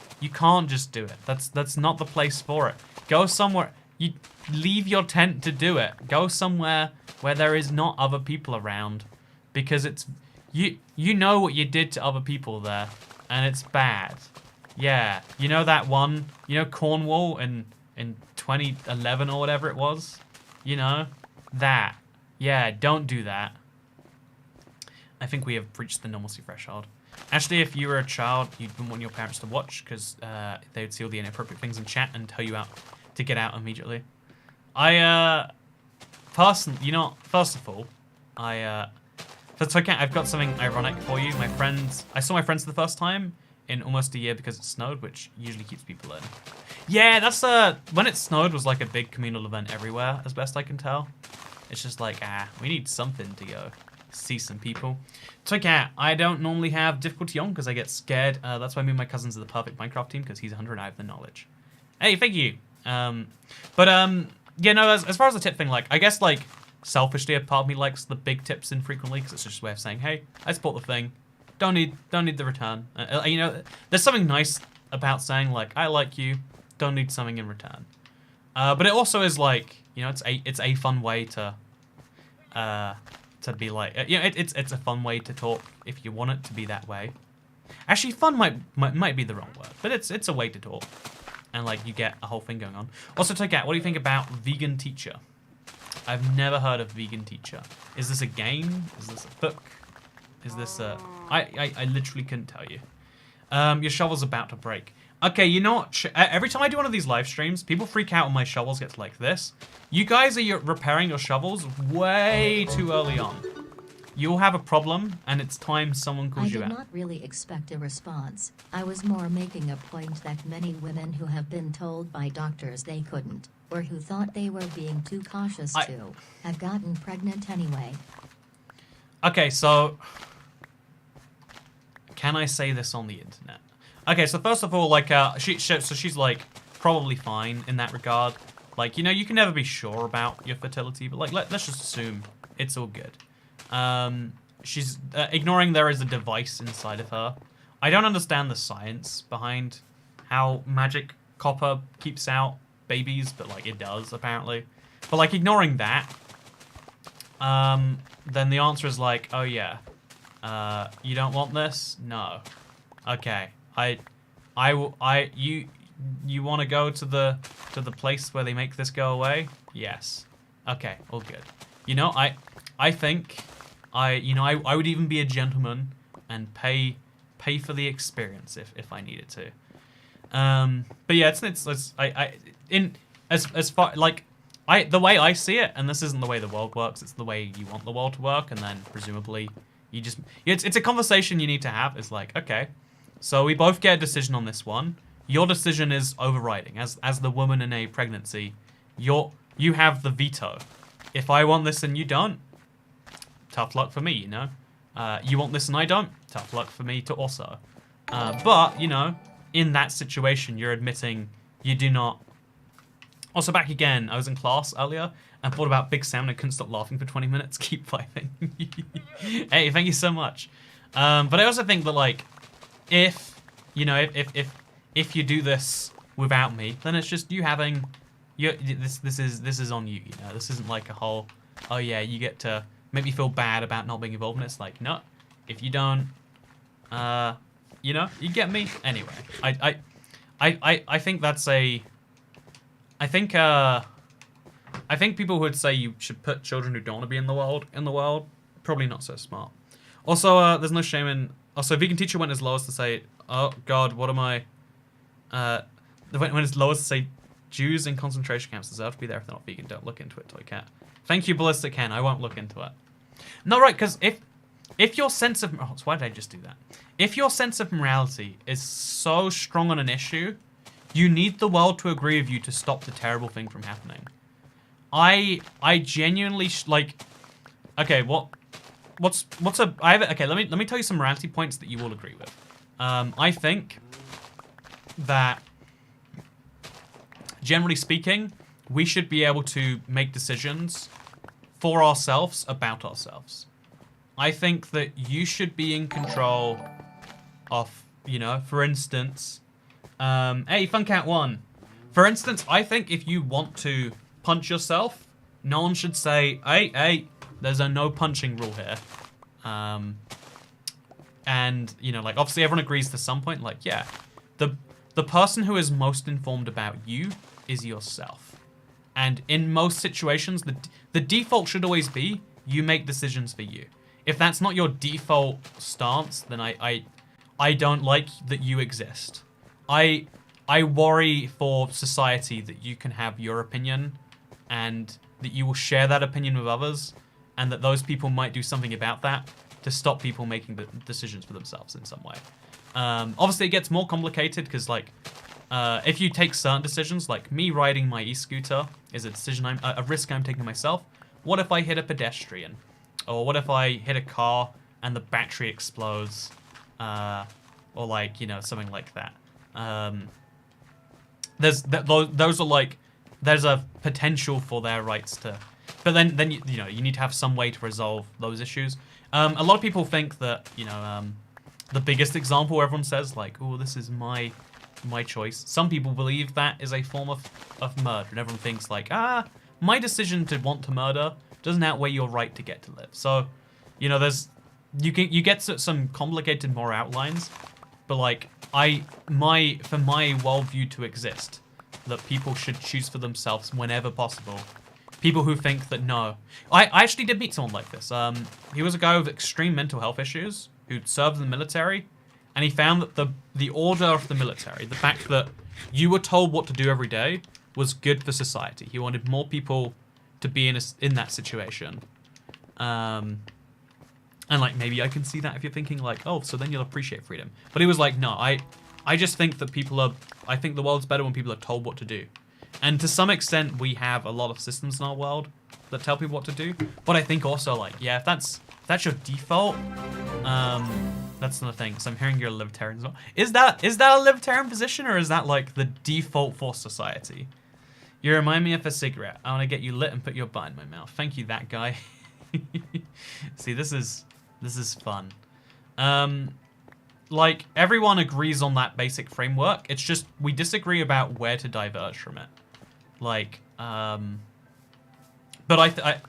Speaker 1: just do it. That's not the place for it. Go somewhere... You leave your tent to do it. Go somewhere where there is not other people around, because it's you know what you did to other people there, and it's bad. Yeah, you know that one, you know Cornwall in 2011 or whatever it was. You know that. Yeah, don't do that. I think we have reached the normalcy threshold. Actually, if you were a child, you wouldn't want your parents to watch because they would see all the inappropriate things in chat and tell you out to get out immediately. Personally, you know, first of all, that's okay. I've got something ironic for you. I saw my friends for the first time in almost a year because it snowed, which usually keeps people in. Yeah, that's when it snowed was like a big communal event everywhere, as best I can tell. It's just like, we need something to go see some people. It's okay. I don't normally have difficulty on because I get scared. That's why me and my cousins are the perfect Minecraft team, because he's 100 and I have the knowledge. Hey, thank you. Yeah, no, as far as the tip thing, like, I guess, like, selfishly, a part of me likes the big tips infrequently, because it's just a way of saying, hey, I support the thing. Don't need the return. You know, there's something nice about saying, like, I like you, don't need something in return. But it also is, like, you know, it's a fun way to be like, you know, it's a fun way to talk if you want it to be that way. Actually, fun might be the wrong word, but it's a way to talk. And, like, you get a whole thing going on. Also, Tokat, what do you think about Vegan Teacher? I've never heard of Vegan Teacher. Is this a game? Is this a book? Is this a... I literally couldn't tell you. Your shovel's about to break. Okay, you know what? Every time I do one of these live streams, people freak out when my shovels get like this. You guys are repairing your shovels way too early on. You'll have a problem, and it's time someone calls you out.
Speaker 2: I did not really expect a response. I was more making a point that many women who have been told by doctors they couldn't, or who thought they were being too cautious have gotten pregnant anyway.
Speaker 1: Okay, so... Can I say this on the internet? Okay, so first of all, like, she's, like, probably fine in that regard. Like, you know, you can never be sure about your fertility, but, like, let's just assume it's all good. She's ignoring there is a device inside of her. I don't understand the science behind how magic copper keeps out babies, but like it does apparently. But like ignoring that, then the answer is like, oh yeah, you don't want this? No. Okay. You want to go to the place where they make this go away? Yes. Okay, all good. You know, I think I would even be a gentleman and pay for the experience if I needed to. But yeah, as far like the way I see it, and this isn't the way the world works, it's the way you want the world to work, and then presumably you just it's a conversation you need to have. It's like, okay, so we both get a decision on this one. Your decision is overriding. As the woman in a pregnancy, you have the veto. If I want this and you don't, tough luck for me, you know. You want this and I don't, tough luck for me to also. But, you know, in that situation, you're admitting you do not. Also, back again, I was in class earlier and thought about Big Sam and I couldn't stop laughing for 20 minutes. Keep fighting. Hey, thank you so much. But I also think that, like, if you do this without me, then it's just you having, this is on you. You know, this isn't like a whole, oh yeah, you get to make me feel bad about not being involved in it. It's like, no, if you don't, you know, you get me anyway. I think that's a, I think people would say you should put children who don't want to be in the world. Probably not so smart. Also, there's no shame in. Also, vegan teacher went as low as to say, oh God, what am I? When it's low as to say, Jews in concentration camps deserve to be there if they're not vegan. Don't look into it, Toy Cat. Thank you, Ballistic Ken. I won't look into it. No, right, because if your sense of why did I just do that? If your sense of morality is so strong on an issue, you need the world to agree with you to stop the terrible thing from happening. I genuinely like. Okay, what's a I have okay. Let me tell you some morality points that you will agree with. I think that generally speaking, we should be able to make decisions for ourselves about ourselves. I think that you should be in control of, you know, for instance, hey, Funcat1. For instance, I think if you want to punch yourself, no one should say, hey, there's a no punching rule here. And, you know, like, obviously everyone agrees to some point, like, yeah, the person who is most informed about you is yourself. And in most situations, the default should always be you make decisions for you. If that's not your default stance, then I don't like that you exist. I worry for society that you can have your opinion and that you will share that opinion with others and that those people might do something about that to stop people making the decisions for themselves in some way. Obviously, it gets more complicated because, like, if you take certain decisions, like me riding my e-scooter is a decision a risk I'm taking myself. What if I hit a pedestrian? Or what if I hit a car and the battery explodes? Or like, you know, something like that. Those are like, there's a potential for their rights to, but then you know, you need to have some way to resolve those issues. A lot of people think that, you know, the biggest example everyone says, like, oh, this is my choice. Some people believe that is a form of murder, and everyone thinks like, my decision to want to murder doesn't outweigh your right to get to live. So, you know, you get some complicated moral outlines, but like for my worldview to exist, that people should choose for themselves whenever possible. People who think that no, I actually did meet someone like this. He was a guy with extreme mental health issues who'd served in the military, and he found that the order of the military, the fact that you were told what to do every day, was good for society. He wanted more people to be in that situation. And like, maybe I can see that if you're thinking like, oh, so then you'll appreciate freedom. But he was like, no, I just think that I think the world's better when people are told what to do. And to some extent, we have a lot of systems in our world that tell people what to do. But I think also, like, yeah, if that's your default, that's another thing. So I'm hearing you're a libertarian as well. Is that a libertarian position, or is that like the default for society? You remind me of a cigarette. I want to get you lit and put your butt in my mouth. Thank you, that guy. See, this is fun. Like, everyone agrees on that basic framework. It's just we disagree about where to diverge from it. Like, but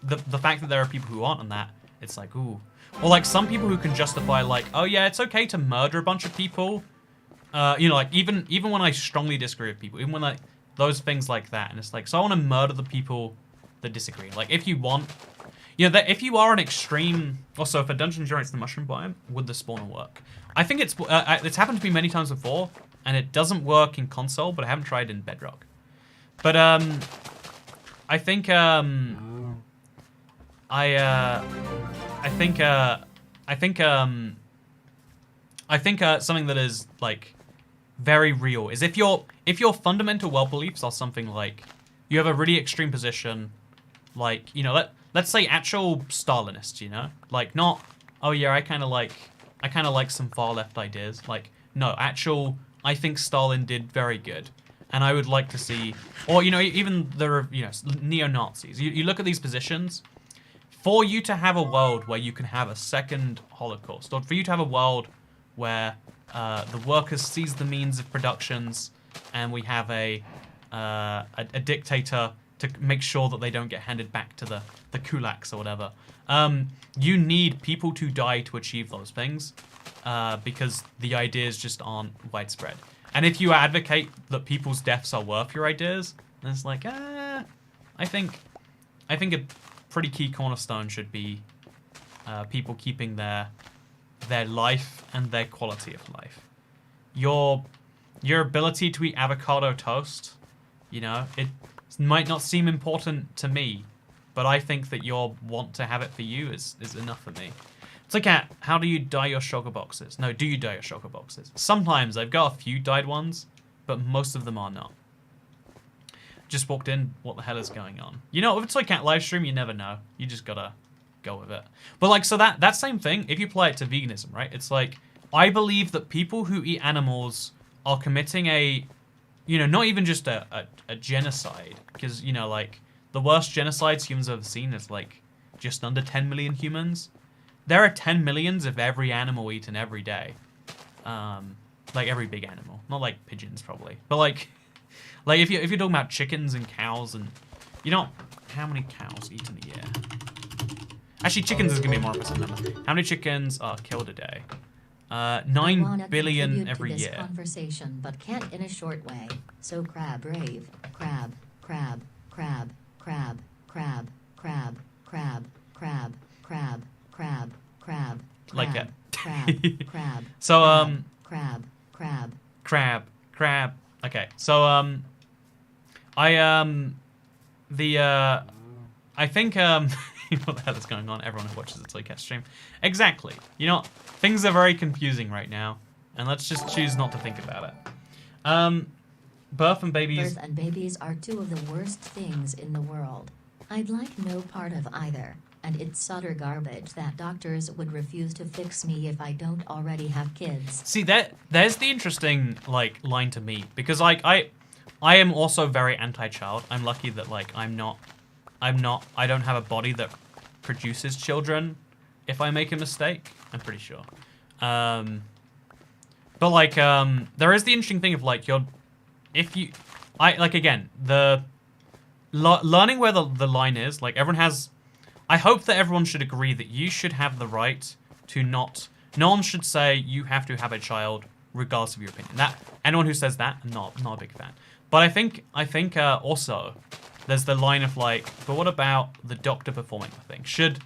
Speaker 1: the fact that there are people who aren't on that, it's like, ooh. Or like some people who can justify like, oh yeah, it's okay to murder a bunch of people. You know, like even when I strongly disagree with people, even when like those things like that, and it's like, so I want to murder the people that disagree. Like if you want, you know, that if you are an extreme, also if a dungeon generates the mushroom biome, would the spawner work? I think it's happened to me many times before, and it doesn't work in console, but I haven't tried in Bedrock. But I think something that is like very real is if your fundamental world beliefs are something like you have a really extreme position, like, you know, let's say actual Stalinists, you know, like not, oh yeah, I kind of like some far left ideas, like no, actual, I think Stalin did very good, and I would like to see, or you know, even the, you know, neo-Nazis. You look at these positions. For you to have a world where you can have a second Holocaust, or for you to have a world where the workers seize the means of productions, and we have a dictator to make sure that they don't get handed back to the kulaks or whatever. You need people to die to achieve those things, because the ideas just aren't widespread. And if you advocate that people's deaths are worth your ideas, then it's like, I think a pretty key cornerstone should be people keeping their life and their quality of life. Your ability to eat avocado toast, you know, it might not seem important to me, but I think that your want to have it for you is enough for me. It's like, how do you dye your sugar boxes? No, do you dye your sugar boxes? Sometimes I've got a few dyed ones, but most of them are not. Just walked in, what the hell is going on? You know, if it's like Cat live stream, you never know. You just gotta go with it. But like, so that same thing, if you apply it to veganism, right? It's like, I believe that people who eat animals are committing a, you know, not even just a genocide. Because, you know, like, the worst genocides humans have ever seen is like just under 10 million humans. There are 10 millions of every animal eaten every day. Like every big animal. Not like pigeons, probably. But like if you're talking about chickens and cows and, you know, how many cows eat in a year? Actually, chickens is gonna be a more impressive number. How many chickens are killed a day? 9 billion every year.
Speaker 2: Conversation, but can't in a short way. So crab rave, crab, crab, crab, crab, crab, crab, crab, crab, crab, crab, crab.
Speaker 1: Like it.
Speaker 2: Crab, crab.
Speaker 1: So
Speaker 2: crab.
Speaker 1: Okay, so I think what the hell is going on? Everyone who watches the Toycat stream. Exactly. You know, things are very confusing right now, and let's just choose not to think about it. Birth and babies.
Speaker 2: Birth and babies are two of the worst things in the world. I'd like no part of either, and it's utter garbage that doctors would refuse to fix me if I don't already have kids.
Speaker 1: See, there's the interesting like line to me, because like I am also very anti-child. I'm lucky that like I don't have a body that produces children if I make a mistake. I'm pretty sure. But like there is the interesting thing of like again, the learning where the line is, like everyone has, I hope that everyone should agree that you should have the right to no one should say you have to have a child regardless of your opinion. That anyone who says that, I'm not a big fan. But I think also there's the line of like, but what about the doctor performing the thing? Should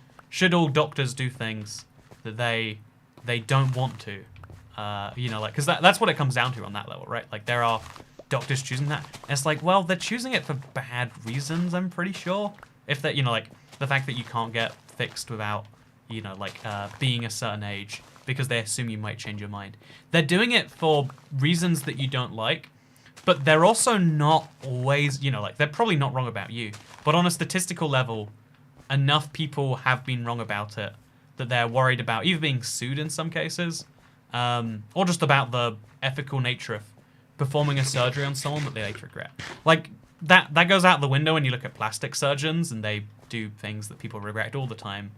Speaker 1: all doctors do things that they don't want to? You know, like, because that's what it comes down to on that level, right? Like there are doctors choosing that. And it's like, well, they're choosing it for bad reasons, I'm pretty sure. If that, you know, like the fact that you can't get fixed without, you know, like being a certain age because they assume you might change your mind. They're doing it for reasons that you don't like, but they're also not always, you know, like they're probably not wrong about you. But on a statistical level, enough people have been wrong about it that they're worried about either being sued in some cases, or just about the ethical nature of performing a surgery on someone that they later regret. Like, that goes out the window when you look at plastic surgeons, and they do things that people regret all the time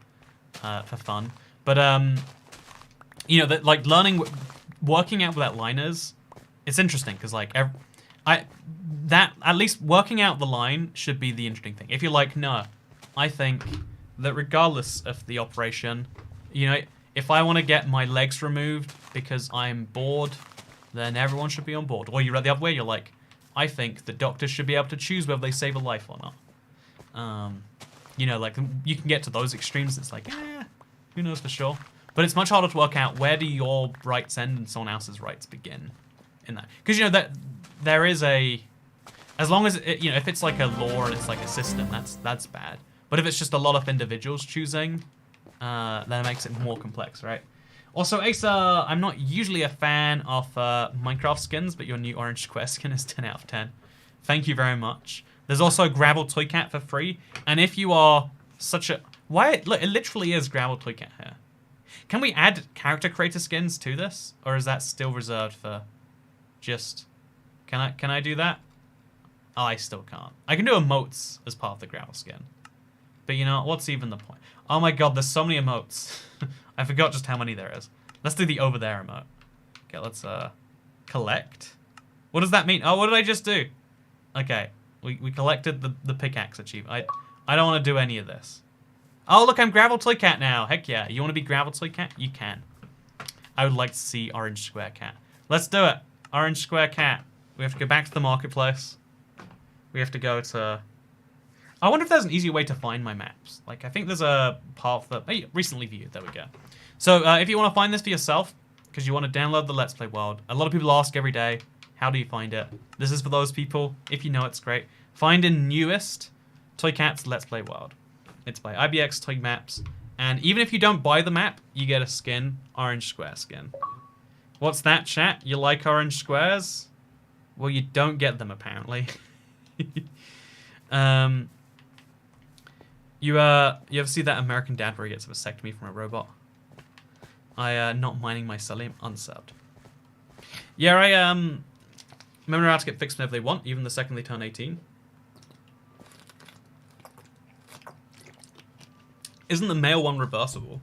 Speaker 1: for fun. But, you know, that like working out where that line is, it's interesting, because like, that, at least working out the line should be the interesting thing. If you're like, no, I think that regardless of the operation, you know, if I want to get my legs removed because I'm bored, then everyone should be on board. Or you read the other way, you're like, I think the doctors should be able to choose whether they save a life or not. You know, like, you can get to those extremes. It's like, who knows for sure. But it's much harder to work out where do your rights end and someone else's rights begin in that. Because, you know, that there is a... As long as, you know, if it's like a law and it's like a system, that's bad. But if it's just a lot of individuals choosing, then it makes it more complex, right? Also, Asa, I'm not usually a fan of Minecraft skins, but your new orange square skin is 10 out of 10. Thank you very much. There's also Gravel Toy Cat for free. And if you are such a... Why? Look, it literally is Gravel Toy Cat here. Can we add character creator skins to this? Or is that still reserved for just... Can I do that? Oh, I still can't. I can do emotes as part of the Gravel skin. But you know, what's even the point? Oh my god, there's so many emotes. I forgot just how many there is. Let's do the over there emote. Okay, let's collect. What does that mean? Oh, what did I just do? Okay, we collected the pickaxe achievement. I don't want to do any of this. Oh, look, I'm Gravel Toy Cat now. Heck yeah. You want to be Gravel Toy Cat? You can. I would like to see Orange Square Cat. Let's do it. Orange Square Cat. We have to go back to the marketplace. We have to go to... I wonder if there's an easier way to find my maps. Like, I think there's a path that... Hey, recently viewed. There we go. So, if you want to find this for yourself, because you want to download the Let's Play World, a lot of people ask every day, how do you find it? This is for those people. If you know, it's great. Find in newest Toy Cat's Let's Play World. It's by IBX Toy Maps. And even if you don't buy the map, you get a skin. Orange Square skin. What's that, chat? You like orange squares? Well, you don't get them, apparently. You ever see that American Dad where he gets a vasectomy from a robot? Not mining Mycelium, unsubbed. Yeah, remember how to get fixed whenever they want, even the second they turn 18. Isn't the male one reversible?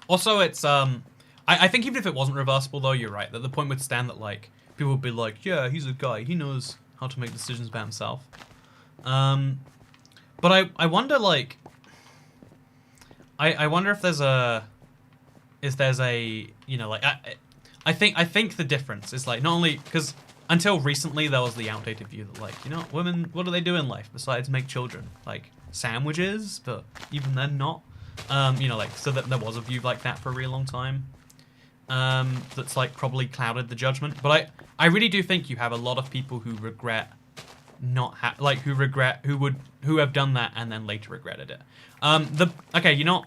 Speaker 1: Also, it's, I think even if it wasn't reversible, though, you're right, that the point would stand that, like, people would be like, yeah, he's a guy, he knows how to make decisions about himself. But I wonder, like, I wonder if there's a, you know, like, I think the difference is, like, not only, because until recently there was the outdated view that, like, you know, women, what do they do in life besides make children? Like, sandwiches, but even then not. You know, like, so that there was a view like that for a really long time. That's, like, probably clouded the judgment. But I really do think you have a lot of people who regret who have done that and then later regretted it. Okay, you know,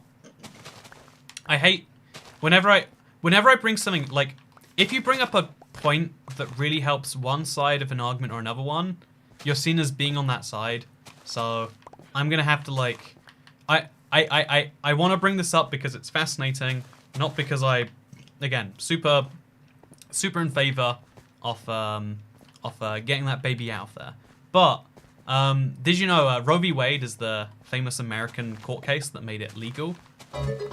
Speaker 1: I hate whenever I bring something, like, if you bring up a point that really helps one side of an argument or another one, you're seen as being on that side. So I'm gonna have to, like, I want to bring this up because it's fascinating, not because again, super in favor of getting that baby out of there. But did you know Roe v. Wade is the famous American court case that made it legal?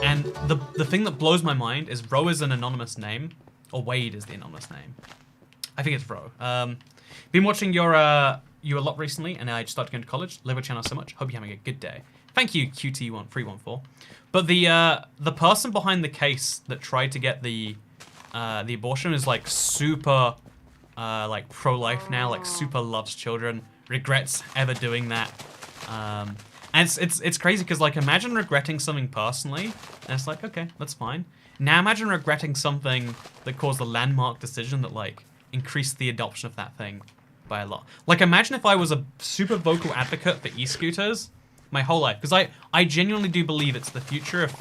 Speaker 1: And the thing that blows my mind is Roe is an anonymous name, or Wade is the anonymous name. I think it's Roe. Been watching you a lot recently, and I just started going to college. Love your channel so much. Hope you're having a good day. Thank you, QT1314. But the person behind the case that tried to get the abortion is, like, super like pro-life now, like super loves children, regrets ever doing that. And it's crazy because, like, imagine regretting something personally, and it's like, okay, that's fine. Now imagine regretting something that caused a landmark decision that, like, increased the adoption of that thing by a lot. Like, imagine if I was a super vocal advocate for e-scooters my whole life, because I genuinely do believe it's the future of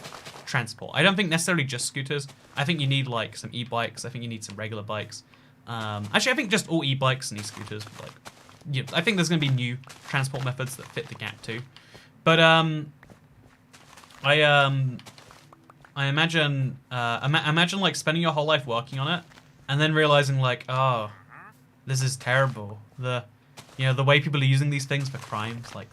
Speaker 1: transport. I don't think necessarily just scooters. I think you need, like, some e-bikes. I think you need some regular bikes. Actually, I think just all e-bikes and e-scooters. Like, yeah, I think there's going to be new transport methods that fit the gap too. But I imagine imagine, like, spending your whole life working on it and then realizing, like, oh, this is terrible. The way people are using these things for crimes, like,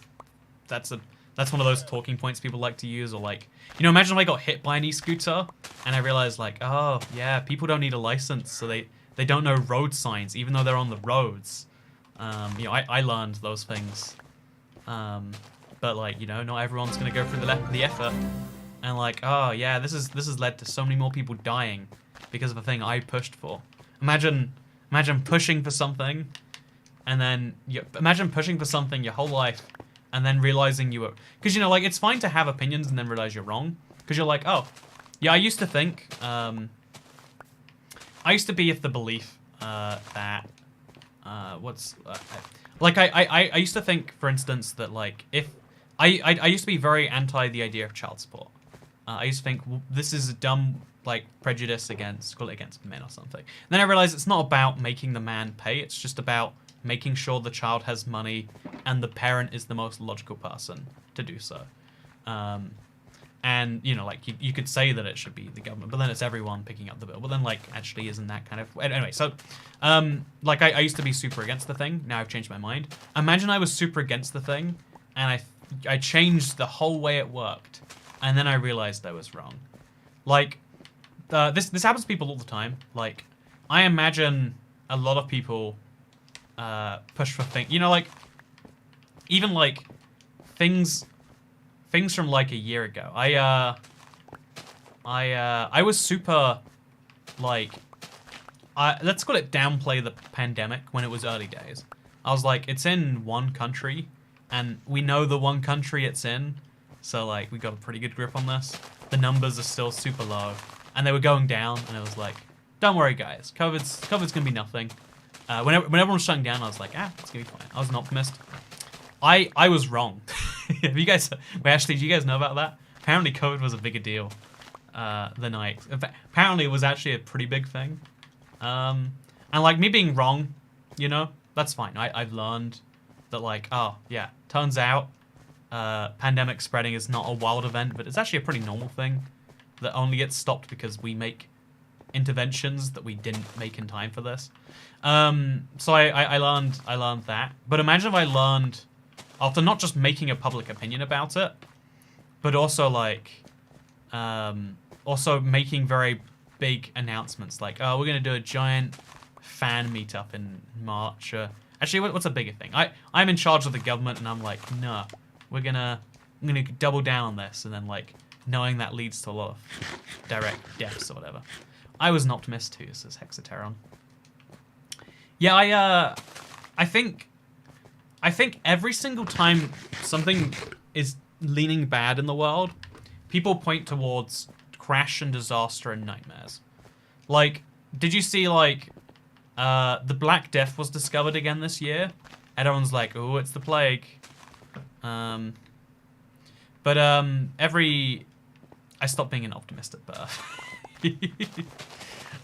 Speaker 1: that's one of those talking points people like to use. Or, like, you know, imagine if I got hit by an e-scooter and I realized, like, oh yeah, people don't need a license, so they don't know road signs even though they're on the roads. You know, I learned those things. But like, you know, not everyone's gonna go through the effort. And like, oh yeah, this has led to so many more people dying because of a thing I pushed for. Imagine pushing for something, and then imagine pushing for something your whole life, and then realizing you were, because you know, like it's fine to have opinions and then realize you're wrong, because you're like, oh, yeah, I used to think, I used to be of the belief that like I used to think, for instance, that like if I used to be very anti the idea of child support. I used to think, well, this is a dumb like prejudice against men or something. And then I realized it's not about making the man pay. It's just about making sure the child has money and the parent is the most logical person to do so. And you know, like you could say that it should be the government, but then it's everyone picking up the bill. But then like actually isn't that kind of anyway? So like I used to be super against the thing. Now I've changed my mind. Imagine I was super against the thing, and I changed the whole way it worked, and then I realized I was wrong. Like this happens to people all the time. Like I imagine a lot of people push for things. You know, like even like things from like a year ago. I was super like let's call it downplay the pandemic when it was early days. I was like, it's in one country, and we know the one country it's in, so like we got a pretty good grip on this. The numbers are still super low, and they were going down, and it was like, don't worry guys, COVID's gonna be nothing. When everyone was shutting down, I was like, it's gonna be fine. I was an optimist. I was wrong. Have you guys? Wait, actually, do you guys know about that? Apparently, COVID was a bigger deal than apparently, it was actually a pretty big thing. And like me being wrong, you know, that's fine. I've learned that like, oh yeah, turns out pandemic spreading is not a wild event, but it's actually a pretty normal thing that only gets stopped because we make interventions that we didn't make in time for this. So I learned that. But imagine if I learned, after not just making a public opinion about it, but also like, also making very big announcements like, oh, we're gonna do a giant fan meetup in March. Actually, what's a bigger thing? I'm in charge of the government, and I'm like, no, I'm gonna double down on this, and then like knowing that leads to a lot of direct deaths or whatever. I was an optimist too, says Hexateron. Yeah, I think every single time something is leaning bad in the world, people point towards crash and disaster and nightmares. Like, did you see, like, the Black Death was discovered again this year? Everyone's like, oh, it's the plague. I stopped being an optimist at birth.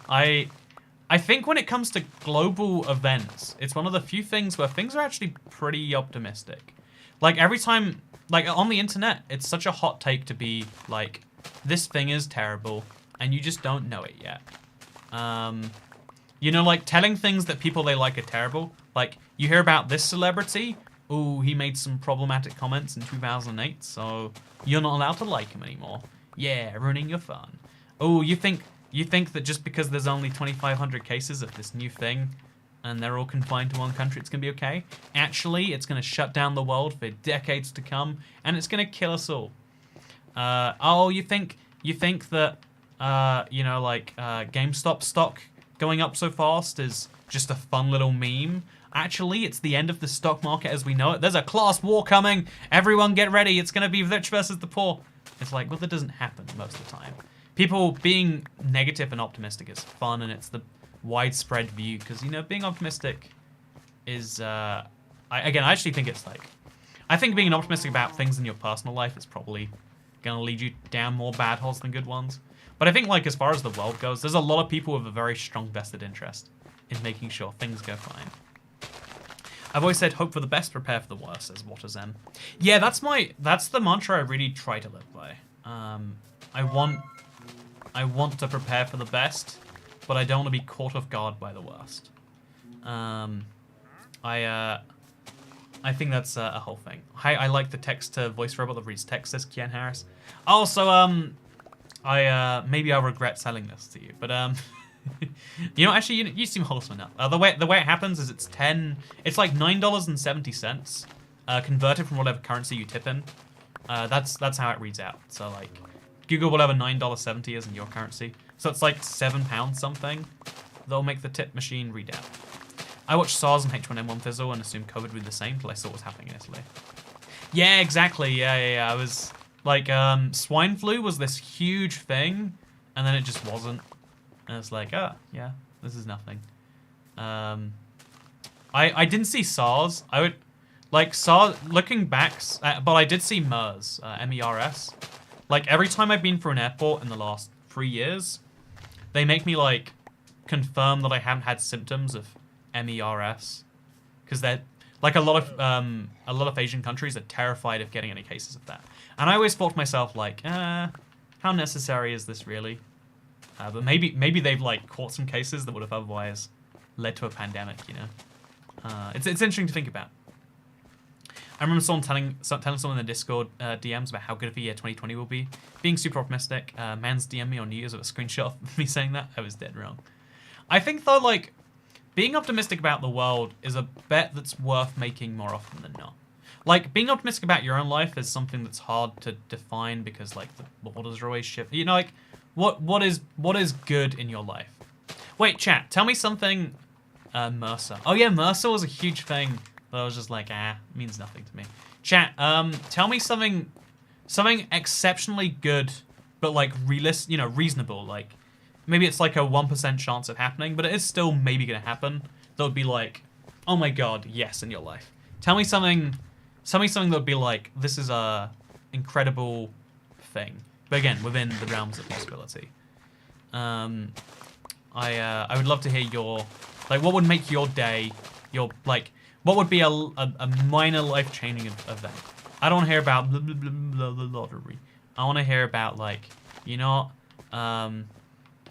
Speaker 1: I think when it comes to global events, it's one of the few things where things are actually pretty optimistic. Like every time, like on the internet, it's such a hot take to be like, this thing is terrible, and you just don't know it yet. You know, like telling things that people they like are terrible. Like you hear about this celebrity, ooh, he made some problematic comments in 2008, so you're not allowed to like him anymore. Yeah, ruining your fun. Oh, you think that just because there's only 2,500 cases of this new thing and they're all confined to one country, it's going to be okay? Actually, it's going to shut down the world for decades to come, and it's going to kill us all. Oh, you think that, you know, like, GameStop stock going up so fast is just a fun little meme? Actually, it's the end of the stock market as we know it. There's a class war coming. Everyone get ready. It's going to be rich versus the poor. It's like, well, that doesn't happen most of the time. People being negative and optimistic is fun, and it's the widespread view, because, you know, being optimistic is, I actually think it's like, I think being optimistic about things in your personal life is probably going to lead you down more bad holes than good ones. But I think, like, as far as the world goes, there's a lot of people with a very strong vested interest in making sure things go fine. I've always said, hope for the best, prepare for the worst, says WaterZem. Yeah, that's the mantra I really try to live by. I want to prepare for the best, but I don't want to be caught off guard by the worst. I think that's a whole thing. I like the text-to-voice robot that reads text, says Kian Harris. Also, maybe I'll regret selling this to you, but You know, actually, you seem wholesome enough. The way it happens is it's like $9.70, converted from whatever currency you tip in. That's how it reads out. So like, Google whatever $9.70 is in your currency. So it's like £7 something. That'll make the tip machine read out. I watched SARS and H1N1 fizzle and assumed COVID would be the same till I saw what was happening in Italy. Yeah, exactly. Yeah. I was like, swine flu was this huge thing, and then it just wasn't. And it's like, oh, yeah, this is nothing. I didn't see SARS. I would, like, SARS, looking back, but I did see MERS, MERS. Like, every time I've been through an airport in the last 3 years, they make me, like, confirm that I haven't had symptoms of MERS. Because they're, like, a lot of Asian countries are terrified of getting any cases of that. And I always thought to myself, like, how necessary is this really? But maybe they've like caught some cases that would have otherwise led to a pandemic, you know. It's interesting to think about. I remember someone telling someone in the Discord DMs about how good of a year 2020 will be. Being super optimistic. Man's DM me on New Year's with a screenshot of me saying that. I was dead wrong. I think though, like, being optimistic about the world is a bet that's worth making more often than not. Like, being optimistic about your own life is something that's hard to define because, like, the borders are always shifting. You know, like, what is good in your life? Wait, chat, tell me something. Mercer. Oh yeah, Mercer was a huge thing. But I was just like, means nothing to me. Chat, tell me something exceptionally good, but like reasonable. Like, maybe it's like a 1% chance of happening, but it is still maybe gonna happen. That would be like, oh my god, yes, in your life. Tell me something that would be like, this is a incredible thing. But again, within the realms of possibility. I would love to hear your, like, what would make your day, what would be a minor life-changing event? I don't want to hear about the lottery. I want to hear about, like, you know, damn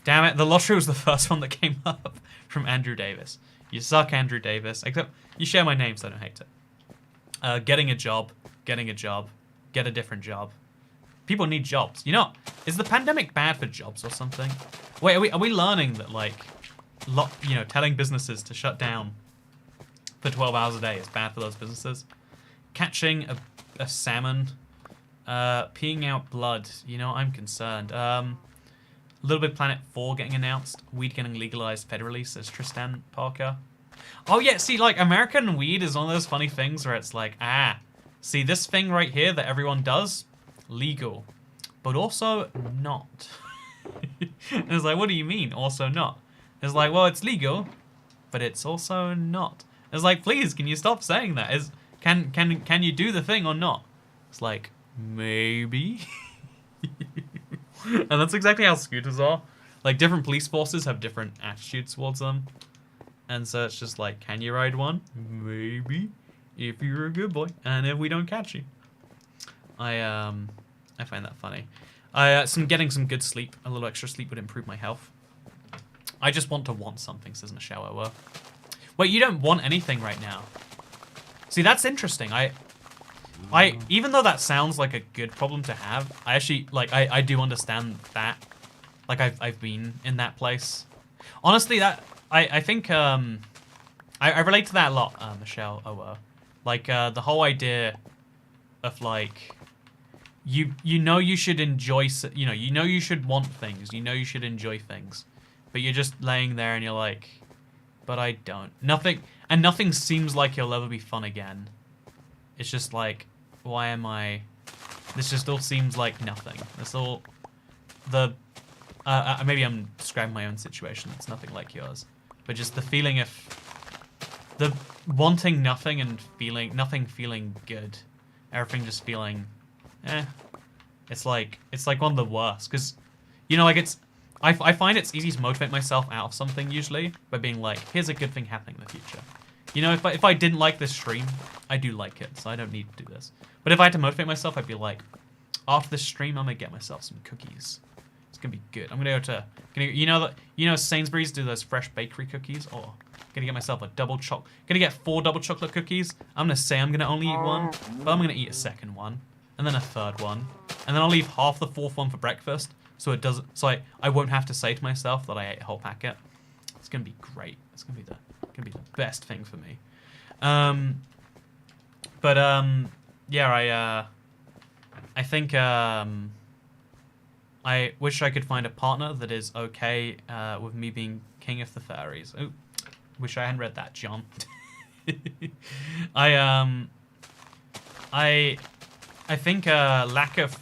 Speaker 1: it, the lottery was the first one that came up from Andrew Davis. You suck, Andrew Davis. Except you share my name, so I don't hate it. Getting a job, get a different job. People need jobs. You know, is the pandemic bad for jobs or something? Wait, are we learning that, like, telling businesses to shut down for 12 hours a day is bad for those businesses? Catching a salmon, peeing out blood. You know, I'm concerned. Little Big Planet 4 getting announced. Weed getting legalized federally, says Tristan Parker. Oh yeah, see, like, American weed is one of those funny things where it's like, see this thing right here that everyone does? Legal, but also not. It's like, what do you mean, also not? It's like, well, it's legal, but it's also not. It's like, please, can you stop saying that? Can you do the thing or not? It's like, maybe. And that's exactly how scooters are. Like, different police forces have different attitudes towards them. And so it's just like, can you ride one? Maybe. If you're a good boy. And if we don't catch you. I find that funny. Getting some good sleep, a little extra sleep would improve my health. I just want something, says Michelle. Wait, you don't want anything right now. See, that's interesting. I even though that sounds like a good problem to have, I actually, like, I do understand that. Like, I've been in that place. Honestly, that, I think, I relate to that a lot, Michelle. Like, the whole idea of, like, you know you should enjoy, you know you should want things, you know you should enjoy things, but you're just laying there and you're like, but I don't. Nothing seems like it'll ever be fun again. It's just like, why am I? This just all seems like nothing. This all, maybe I'm describing my own situation. It's nothing like yours, but just the feeling of the wanting nothing and feeling good, everything just feeling. It's like one of the worst, because, you know, like, I find it's easy to motivate myself out of something usually by being like, here's a good thing happening in the future. You know, if I didn't like this stream, I do like it, so I don't need to do this. But if I had to motivate myself, I'd be like, after this stream, I'm gonna get myself some cookies. It's gonna be good. I'm gonna go to, you know Sainsbury's do those fresh bakery cookies. Oh, gonna get myself a gonna get 4 double chocolate cookies. I'm gonna say I'm gonna only eat one, but I'm gonna eat a second one. And then a third one. And then I'll leave half the 4th one for breakfast. so it doesn't. So I won't have to say to myself that I ate a whole packet. It's gonna be great. It's gonna be the best thing for me. Yeah, I think I wish I could find a partner that is okay with me being king of the fairies. Oh, wish I hadn't read that, John. I think lack of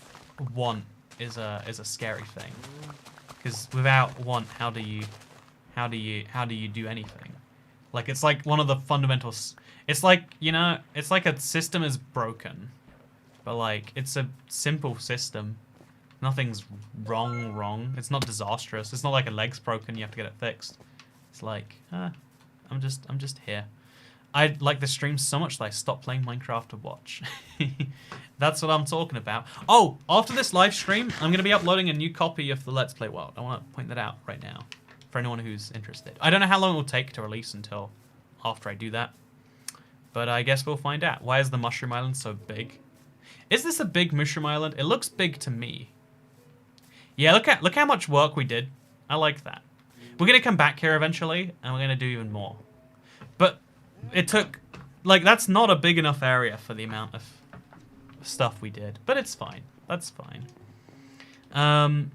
Speaker 1: want is a scary thing, because without want, how do you do anything? Like, it's like one of the fundamentals. It's like, you know, it's like a system is broken, but like it's a simple system. Nothing's wrong. It's not disastrous. It's not like a leg's broken, you have to get it fixed. It's like, I'm just here. I like the stream so much that I stopped playing Minecraft to watch. That's what I'm talking about. Oh, after this live stream, I'm going to be uploading a new copy of the Let's Play World. I want to point that out right now for anyone who's interested. I don't know how long it will take to release until after I do that, but I guess we'll find out. Why is the Mushroom Island so big? Is this a big Mushroom Island? It looks big to me. Yeah, look how much work we did. I like that. We're going to come back here eventually, and we're going to do even more. But it took... Like, that's not a big enough area for the amount of stuff we did. But it's fine. That's fine. I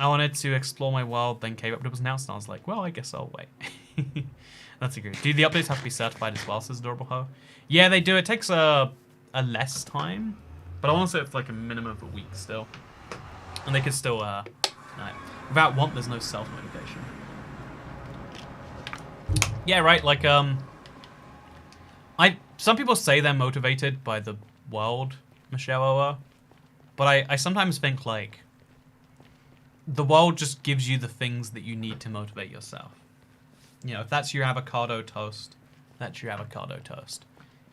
Speaker 1: wanted to explore my world, then cave up, but it was announced, and I was like, well, I guess I'll wait. That's agreed. Do the updates have to be certified as well, says Adorable Ho? Yeah, they do. It takes a less time, but I want to say it's like a minimum of a week still. And they could still, no. Without want, there's no self-motivation. Yeah, right, like, some people say they're motivated by the world, Michelle, but I sometimes think, like, the world just gives you the things that you need to motivate yourself. You know, if that's your avocado toast, that's your avocado toast.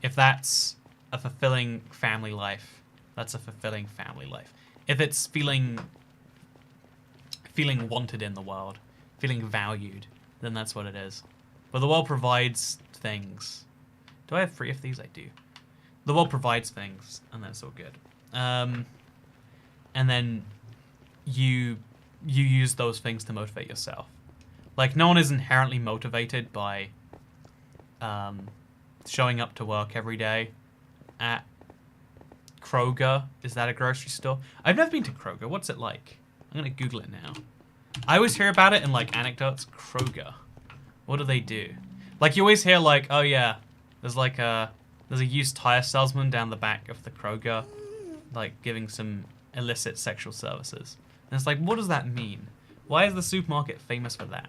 Speaker 1: If that's a fulfilling family life, that's a fulfilling family life. If it's feeling wanted in the world, feeling valued, then that's what it is. But the world provides things. Do I have 3 of these? I do. The world provides things, and that's all good. And then you use those things to motivate yourself. Like, no one is inherently motivated by showing up to work every day at Kroger. Is that a grocery store? I've never been to Kroger. What's it like? I'm going to Google it now. I always hear about it in, like, anecdotes. Kroger. What do they do? Like, you always hear, like, oh, yeah, there's a used tire salesman down the back of the Kroger, like, giving some illicit sexual services. And it's like, what does that mean? Why is the supermarket famous for that?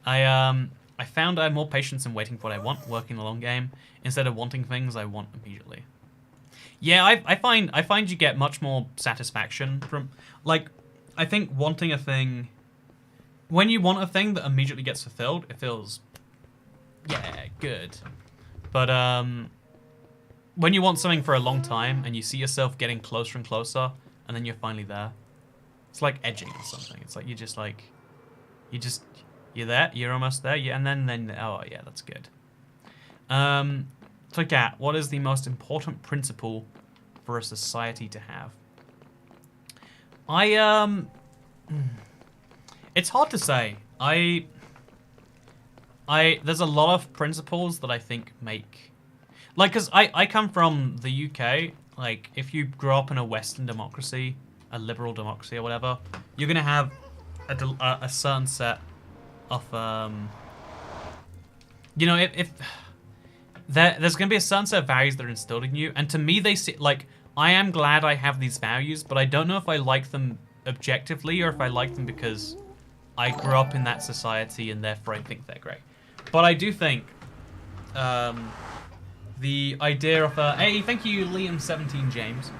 Speaker 1: I found I have more patience in waiting for what I want, working the long game, instead of wanting things I want immediately. Yeah, I find you get much more satisfaction from, like, I think wanting a thing, when you want a thing that immediately gets fulfilled, it feels, yeah, good. But when you want something for a long time and you see yourself getting closer and closer, and then you're finally there, it's like edging or something. It's like you're there, you're almost there, yeah, and then oh yeah, that's good. So Kat, what is the most important principle for a society to have? It's hard to say. There's a lot of principles that I think make, like, because I come from the UK. Like, if you grow up in a Western democracy, a liberal democracy or whatever, you're gonna have a certain set of you know, if there's gonna be a certain set of values that are instilled in you, and to me they see, like, I am glad I have these values, but I don't know if I like them objectively or if I like them because I grew up in that society and therefore I think they're great. But I do think the idea of hey, thank you, Liam17 James.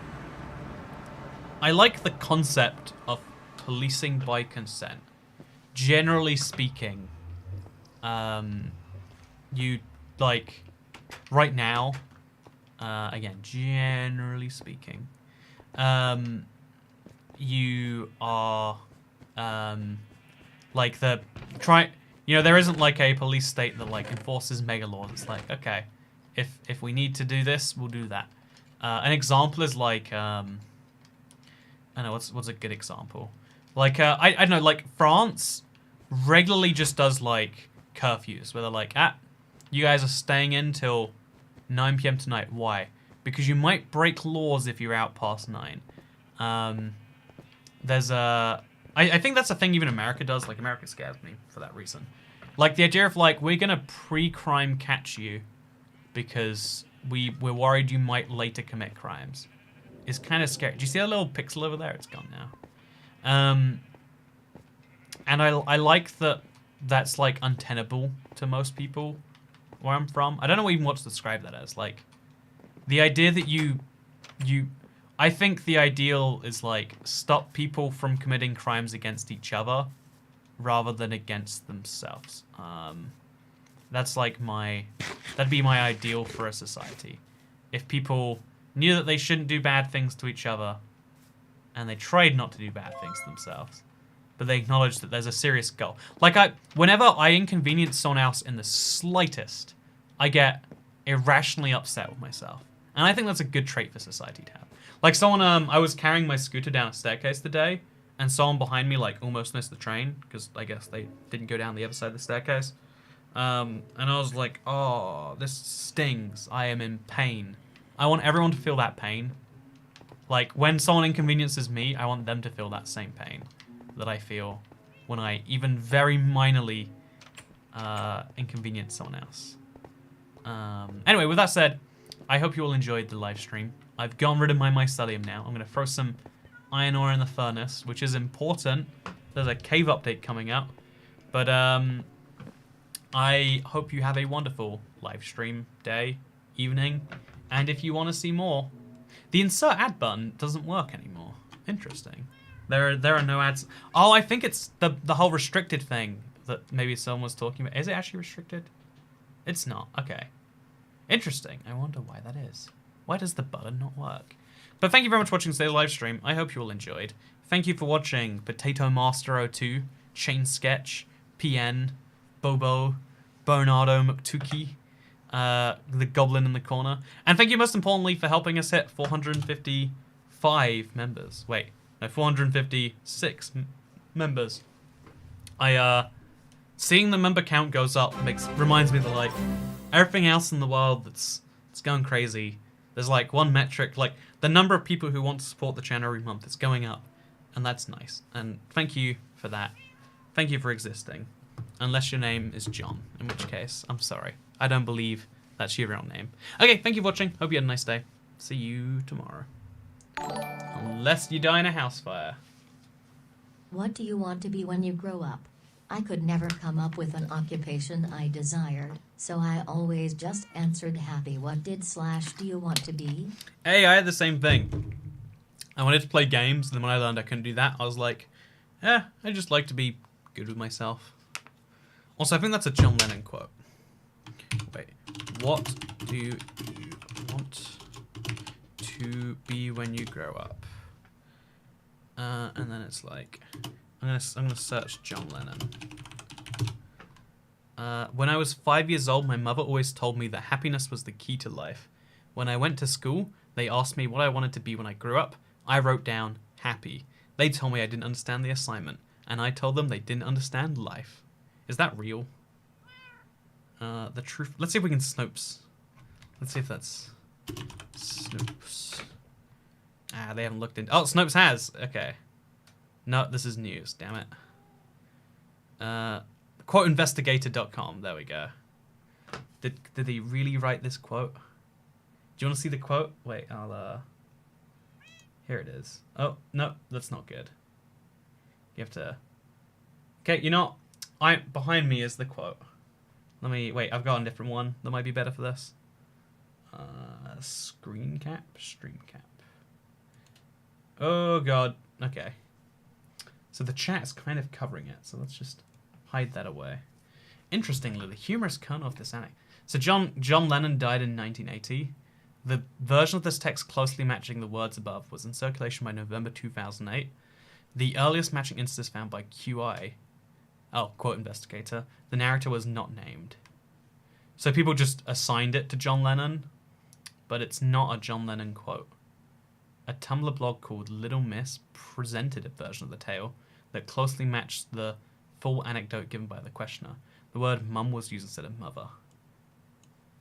Speaker 1: I like the concept of policing by consent. Generally speaking, you, like, right now, again, generally speaking, you are, like, you know, there isn't, like, a police state that, like, enforces mega laws. It's like, okay, if we need to do this, we'll do that. An example is, like, I don't know, what's a good example? Like, I don't know, like, France regularly just does, like, curfews, where they're like, you guys are staying in till 9 p.m. tonight. Why? Because you might break laws if you're out past 9. There's a... I think that's a thing even America does. Like, America scares me for that reason. Like, the idea of, like, we're gonna pre-crime catch you because we're worried you might later commit crimes is kind of scary. Do you see that little pixel over there? It's gone now. And I like that that's, like, untenable to most people where I'm from. I don't know even what to describe that as. Like, the idea that you... I think the ideal is, like, stop people from committing crimes against each other rather than against themselves. That's, like, that'd be my ideal for a society. If people knew that they shouldn't do bad things to each other and they tried not to do bad things to themselves, but they acknowledge that there's a serious goal. Like, whenever I inconvenience someone else in the slightest, I get irrationally upset with myself. And I think that's a good trait for society to have. Like, someone, I was carrying my scooter down a staircase today, and someone behind me, like, almost missed the train, because I guess they didn't go down the other side of the staircase. And I was like, oh, this stings. I am in pain. I want everyone to feel that pain. Like, when someone inconveniences me, I want them to feel that same pain that I feel when I even very minorly inconvenience someone else. Anyway, with that said, I hope you all enjoyed the live stream. I've gotten rid of my Mycelium now. I'm going to throw some iron ore in the furnace, which is important. There's a cave update coming up. But I hope you have a wonderful live stream day, evening. And if you want to see more, the insert ad button doesn't work anymore. Interesting. There are no ads. Oh, I think it's the whole restricted thing that maybe someone was talking about. Is it actually restricted? It's not. Okay. Interesting. I wonder why that is. Why does the button not work? But thank you very much for watching today's live stream. I hope you all enjoyed. Thank you for watching Potato Master 02, Chain Sketch, PN, Bobo, Bernardo McTuki, the Goblin in the corner. And thank you most importantly for helping us hit 455 members. Wait, no, 456 members. Seeing the member count goes up reminds me that, like, everything else in the world that's going crazy, there's, like, one metric, like, the number of people who want to support the channel every month is going up, and that's nice. And thank you for that. Thank you for existing. Unless your name is John, in which case, I'm sorry. I don't believe that's your real name. Okay, thank you for watching. Hope you had a nice day. See you tomorrow. Unless you die in a house fire.
Speaker 2: What do you want to be when you grow up? I could never come up with an occupation I desired, so I always just answered happy. What do you want to be?
Speaker 1: Hey, I had the same thing. I wanted to play games, and then when I learned I couldn't do that, I was like, I just like to be good with myself. Also, I think that's a John Lennon quote. Wait, what do you want to be when you grow up? And then it's like, I'm gonna search John Lennon. When I was 5 years old, my mother always told me that happiness was the key to life. When I went to school, they asked me what I wanted to be when I grew up. I wrote down happy. They told me I didn't understand the assignment, and I told them they didn't understand life. Is that real? The truth. Let's see if we can Snopes. Let's see if that's Snopes. They haven't looked into. Oh, Snopes has. Okay. No, this is news. Damn it. Quoteinvestigator.com. There we go. Did he really write this quote? Do you want to see the quote? Wait, I'll here it is. Oh, no, that's not good. You have to... Okay, you know, behind me is the quote. Let me... Wait, I've got a different one that might be better for this. Screen cap? Stream cap. Oh, God. Okay. So the chat's kind of covering it, so let's just hide that away. Interestingly, the humorous kernel of this anime. So John Lennon died in 1980. The version of this text closely matching the words above was in circulation by November 2008. The earliest matching instance found by QI, quote investigator, the narrator was not named. So people just assigned it to John Lennon, but it's not a John Lennon quote. a Tumblr blog called Little Miss presented a version of the tale that closely matched the full anecdote given by the questioner. The word mum was used instead of mother.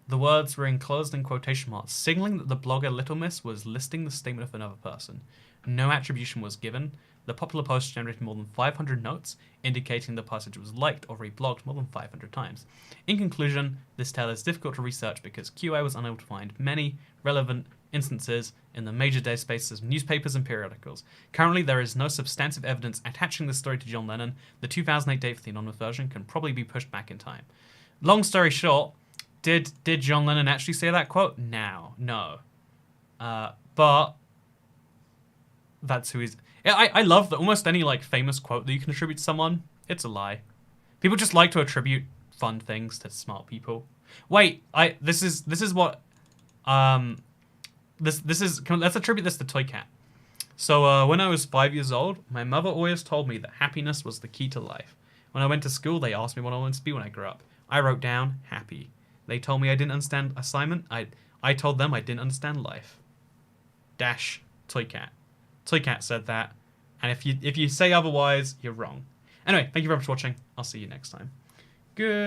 Speaker 1: The words were enclosed in quotation marks, signaling that the blogger Little Miss was listing the statement of another person. No attribution was given. The popular post generated more than 500 notes, indicating the passage was liked or reblogged more than 500 times. In conclusion, this tale is difficult to research because QA was unable to find many relevant instances in the major databases of newspapers and periodicals. Currently, there is no substantive evidence attaching the story to John Lennon. The 2008 date for the anonymous version can probably be pushed back in time. Long story short, did John Lennon actually say that quote? No. But that's who he's... I love that almost any like famous quote that you can attribute to someone, it's a lie. People just like to attribute fun things to smart people. Wait, let's attribute this to Toy Cat. So when I was 5 years old, my mother always told me that happiness was the key to life. When I went to school, they asked me what I wanted to be when I grew up. I wrote down happy. They told me I didn't understand assignment. I told them I didn't understand life. Dash Toy Cat. Toy Cat said that, and if you say otherwise, you're wrong. Anyway, thank you very much for watching. I'll see you next time. Good.